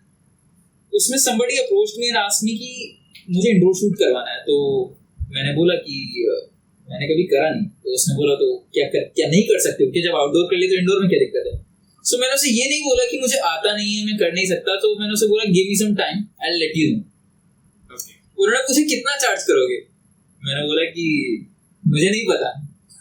उसमें somebody approached me and asked me कि मुझे इंडोर शूट करवाना है. तो मैंने बोला कि मैंने कभी करा नहीं. तो उसने बोला तो क्या नहीं कर सकते हो कि जब आउटडोर कर लिए तो इंडोर में क्या दिक्कत है. सो मैंने उसे ये नहीं बोला कि मुझे आता नहीं है, मैं कर नहीं सकता. तो मैंने उसे बोला give me some time, I will let you know. उन्होंने पूछा कितना चार्ज करोगे. मैंने बोला कि मुझे नहीं पता,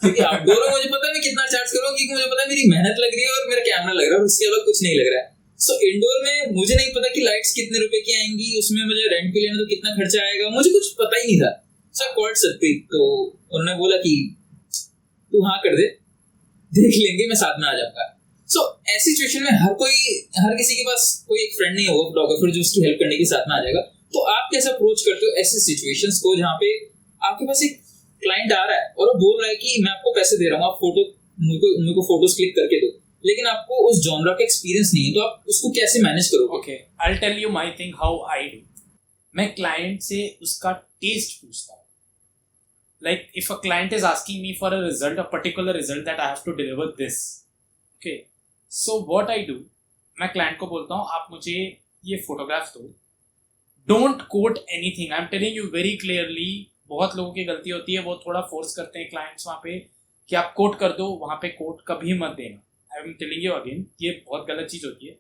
क्योंकि आउटडोर में मुझे पता है मैं कितना चार्ज करूंगा, क्योंकि मुझे पता है मेरी मेहनत लग रही है और मेरा कैमरा लग रहा है और उसके अलावा कुछ नहीं लग रहा है. सो इंडोर में मुझे नहीं पता कि लाइट्स कितने रुपए की आएंगी, उसमें मुझे रेंट पे लेना तो कितना खर्चा आएगा, मुझे कुछ पता ही नहीं था. So called Satpreet. तो उन्होंने बोला कि तू हाँ कर दे, देख लेंगे, मैं साथ में आ जाऊंगा. सो ऐसी सिचुएशन में हर किसी के पास कोई एक फ्रेंड नहीं होगा फोटोग्राफर जो उसकी हेल्प करने के साथ में आ जाएगा. तो आप कैसे अप्रोच करते हो ऐसी सिचुएशंस को जहाँ पे आपके पास एक क्लाइंट आ रहा है और वो बोल रहा है कि मैं आपको पैसे दे रहा हूँ, आप मेरे को फोटोज क्लिक करके दो, लेकिन आपको उस जॉनरा का एक्सपीरियंस नहीं है, तो आप उसको कैसे मैनेज करोगे? Okay, I will tell you my thing how I do. मैं क्लाइंट से उसका टेस्ट पूछता हूँ. Like if a client is asking me for a result, a particular result that I have to deliver this, okay, so what I do, मैं client को बोलता हूँ आप मुझे ये फोटोग्राफ्स दो, don't quote anything. I am telling you very clearly. बहुत लोगों की गलती होती है, वो थोड़ा फोर्स करते हैं क्लाइंट्स वहाँ पे कि आप कोट कर दो, वहाँ पे कोट कभी मत देना. आई एम टेलिंग यू अगेन, ये बहुत गलत चीज़ होती है.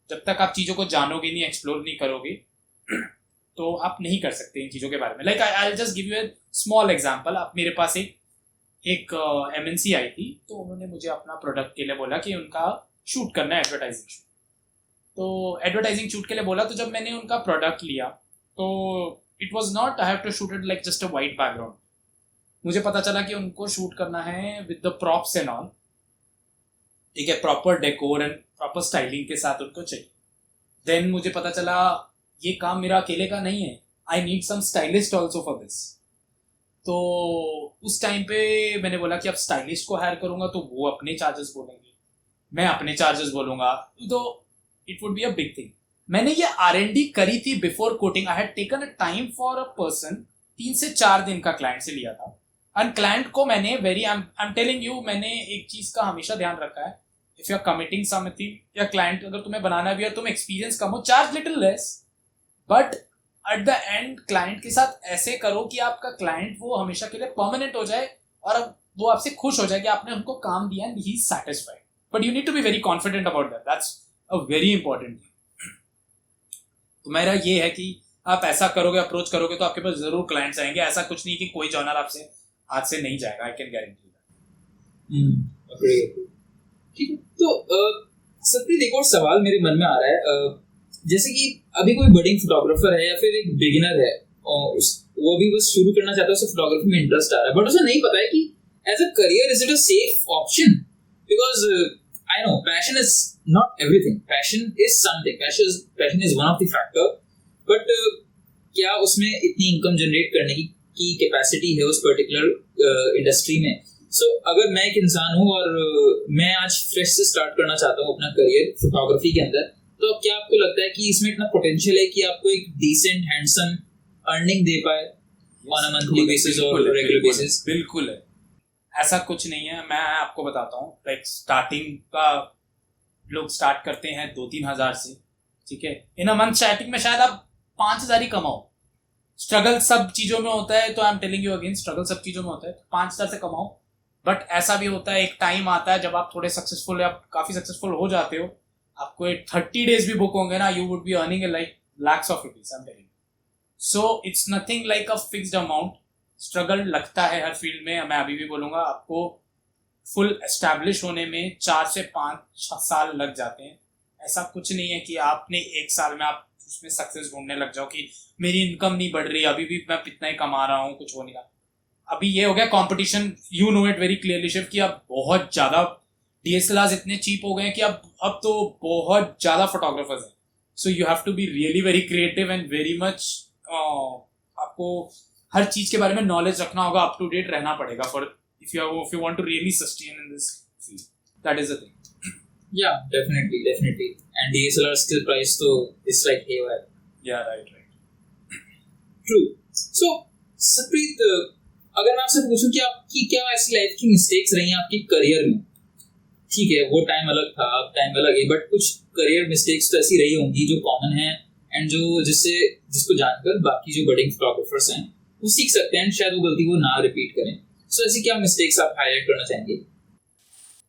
जब तक आप चीज़ों को जानोगे नहीं, एक्सप्लोर नहीं करोगे, तो आप नहीं कर सकते इन चीज़ों के बारे में. Like I just give U A small example. आप मेरे पास एक MNC आई थी, तो उन्होंने मुझे अपना प्रोडक्ट के लिए बोला कि उनका शूट करना है, एडवर्टाइजिंग शूट. तो एडवर्टाइजिंग शूट के लिए बोला, तो जब मैंने उनका प्रोडक्ट लिया तो it was not I have to shoot it like just a white background. मुझे पता चला कि उनको शूट करना है with the props and all. ठीक है, proper decor and proper styling के साथ उनको चाहिए. देन मुझे पता चला ये काम मेरा अकेले का नहीं है, I need some stylist also for this. तो उस टाइम पे मैंने बोला कि अब स्टाइलिस्ट को हायर करूंगा तो वो अपने चार्जेस बोलेंगे, मैं अपने चार्जेस बोलूंगा, तो it would be a big thing. मैंने ये R&D करी थी before coating. I had taken a time for a person, 3 से 4 दिन का क्लाइंट से लिया था. एंड क्लाइंट को मैंने आई एम टेलिंग यू, मैंने एक चीज का हमेशा ध्यान रखा है, if you are committing something, या क्लाइंट अगर तुम्हें बनाना भी है, तुम एक्सपीरियंस कम हो, charge little less, but at the end client के साथ ऐसे करो कि आपका क्लाइंट वो हमेशा के लिए परमानेंट हो जाए और वो आपसे खुश हो जाए कि आपने उनको काम दिया and he is satisfied. But you need to be very confident about that. That's a very important thing. तो मेरा ये है कि आप ऐसा करोगे, अप्रोच करोगे, तो आपके पास जरूर क्लाइंट्स आएंगे. ऐसा कुछ नहीं कि कोई जॉनर आपसे हाथ से नहीं जाएगा. I can guarantee that. ठीक है. तो सतप्रीत, एक और सवाल मेरे मन में आ रहा है. जैसे कि अभी कोई बडिंग फोटोग्राफर है या फिर एक बिगिनर है और वो भी बस शुरू करना चाहता है, उसे फोटोग्राफी में इंटरेस्ट आ रहा है, बट उसे नहीं पता है कि as a career is it a safe option. Because I know passion is not everything. Passion is something. Passion is one of the factor. But क्या उसमें इतनी इनकम जनरेट करने की कैपेसिटी है उस पर्टिकुलर इंडस्ट्री में? सो अगर मैं एक इंसान हूँ और मैं आज फ्रेश से स्टार्ट करना चाहता हूँ अपना करियर फोटोग्राफी के अंदर, तो क्या आपको लगता है कि इसमें इतना पोटेंशियल है कि आपको एक डिसेंट हैंडसम अर्निंग दे पाए ऑन अ मंथली बेसिस और रेगुलर बेसिस? बिल्कुल है, ऐसा कुछ नहीं है. मैं आपको बताता हूँ, लाइक स्टार्टिंग का लोग स्टार्ट करते हैं 2-3 हज़ार से. ठीक है, इन अ मंथ स्टार्टिंग में शायद आप 5,000 ही कमाओ. स्ट्रगल सब चीज़ों में होता है, तो I am telling you again, struggle सब चीज़ों में होता है. 5,000 से कमाओ. बट ऐसा भी होता है, एक टाइम आता है जब आप थोड़े सक्सेसफुल, आप काफ़ी सक्सेसफुल हो जाते हो, आपको 30 डेज भी बुक होंगे ना, you would be earning like lakhs of rupees. I am telling. So it's nothing like a fixed amount. Struggle लगता है हर फील्ड में. मैं अभी भी बोलूंगा, आपको फुल एस्टैब्लिश होने में 4 से 5 साल लग जाते हैं. ऐसा कुछ नहीं है कि आपने 1 साल में आप उसमें सक्सेस ढूंढने लग जाओ कि मेरी इनकम नहीं बढ़ रही, अभी भी मैं इतना ही कमा रहा हूँ, कुछ हो नहीं रहा. अभी ये हो गया competition, you know it very clearly शिव, कि अब बहुत ज़्यादा DSLRs इतने चीप हो गए हैं कि अब तो बहुत ज़्यादा फोटोग्राफर्स हैं. So you have to be really very creative and very much, आपको हर चीज के बारे में नॉलेज रखना होगा, अप टू डेट रहना पड़ेगा for if you want to really sustain in this field. That is the thing. Yeah, definitely. And DSLR skill price, so it's like haywire. Yeah, right. True. So, सप्रीत, अगर मैं आपसे पूछूं कि आपकी क्या ऐसी लाइफ की मिस्टेक्स रही हैं आपके करियर में? ठीक है, वो टाइम अलग था, अब टाइम अलग है, बट कुछ करियर मिस्टेक्स तो ऐसी रही होंगी जो कॉमन है एंड जिसको जानकर बाकी जो बड़े फोटोग्राफर्स हैं वो सीख सकते हैं एंड शायद वो गलती को ना रिपीट करें. सो ऐसी क्या मिस्टेक्स आप हाईलाइट करना चाहेंगे?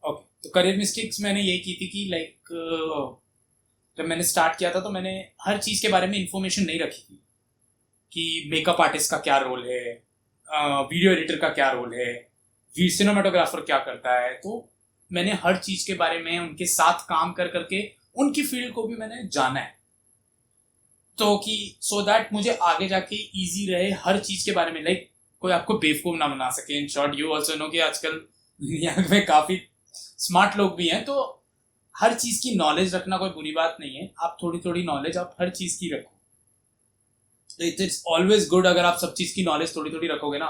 ओके, तो करियर मिस्टेक्स मैंने ये की थी कि लाइक जब मैंने स्टार्ट किया था तो मैंने हर चीज़ के बारे में इंफॉर्मेशन नहीं रखी थी कि मेकअप आर्टिस्ट का क्या रोल है, वीडियो एडिटर का क्या रोल है, सिनेमाटोग्राफर क्या करता है. तो मैंने हर चीज़ के बारे में उनके साथ काम कर करके उनकी फील्ड को भी मैंने जाना है, तो कि सो दैट मुझे आगे जाके इजी रहे हर चीज़ के बारे में. लाइक कोई आपको बेवकूफ़ ना बना सके. In short you also know कि आजकल दुनिया में काफ़ी स्मार्ट लोग भी हैं, तो हर चीज़ की नॉलेज रखना कोई बुरी बात नहीं है. आप थोड़ी थोड़ी नॉलेज आप हर चीज़ की रखो. It's always good. अगर आप सब चीज़ की नॉलेज थोड़ी थोड़ी रखोगे ना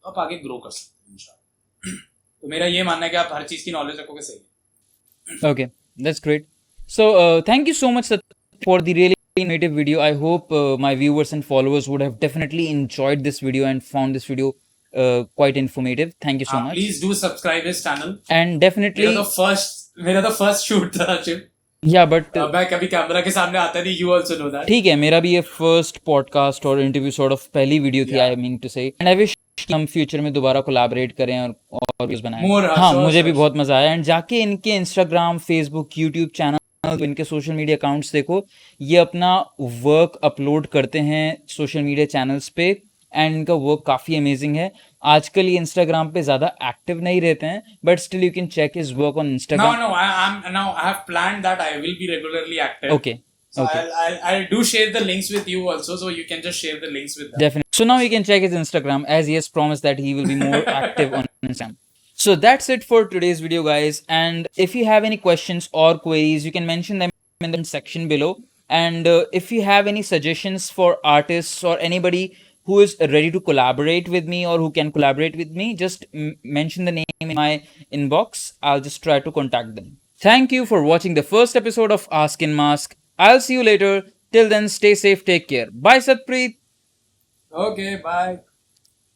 तो आप आगे ग्रो कर सकते हो इंशाल्लाह. तो मेरा ये मानना है कि आप हर चीज़ की नॉलेज रखोगे सही है. Okay, that's great. So, thank you so much Sat, for the really informative video. I hope my viewers and followers would have definitely enjoyed this video and found this video quite informative. Thank you so much. Please do subscribe his channel. And definitely, मेरा तो first shoot था Shiv. yeah, but मैं कभी camera के सामने आता नहीं. You also know that. ठीक है, मेरा भी ये फर्स्ट पॉडकास्ट और इंटरव्यू सॉर्ट ऑफ पहली वीडियो थी. आई मीन टू से, एंड आई विश हम फ्यूचर में दोबारा कोलैबोरेट करें और वीडियोस बनाएं. हाँ, मुझे भी बहुत मजा आया. एंड जाके इनके इंस्टाग्राम, फेसबुक, यूट्यूब चैनल, इनके सोशल मीडिया अकाउंट्स देखो. ये अपना वर्क अपलोड करते हैं सोशल मीडिया चैनल्स पे एंड इनका वर्क काफ़ी अमेजिंग है. आजकल ये इंस्टाग्राम पे ज़्यादा एक्टिव नहीं रहते हैं, but still you can check his work on Instagram. No, I have planned that I will be regularly active. Okay. So Okay. I'll do share the links with you also, so you can just share the links with them. Definitely. So now you can check his Instagram, as he has promised that he will be more active on Instagram. So that's it for today's video, guys. And if you have any questions or queries, you can mention them in the section below. And if you have any suggestions for artists or anybody who is ready to collaborate with me or who can collaborate with me, just mention the name in my inbox. I'll just try to contact them. Thank you for watching the first episode of Ask in Mask. I'll see you later. Till then, stay safe, take care. Bye, Satpreet. Okay, bye.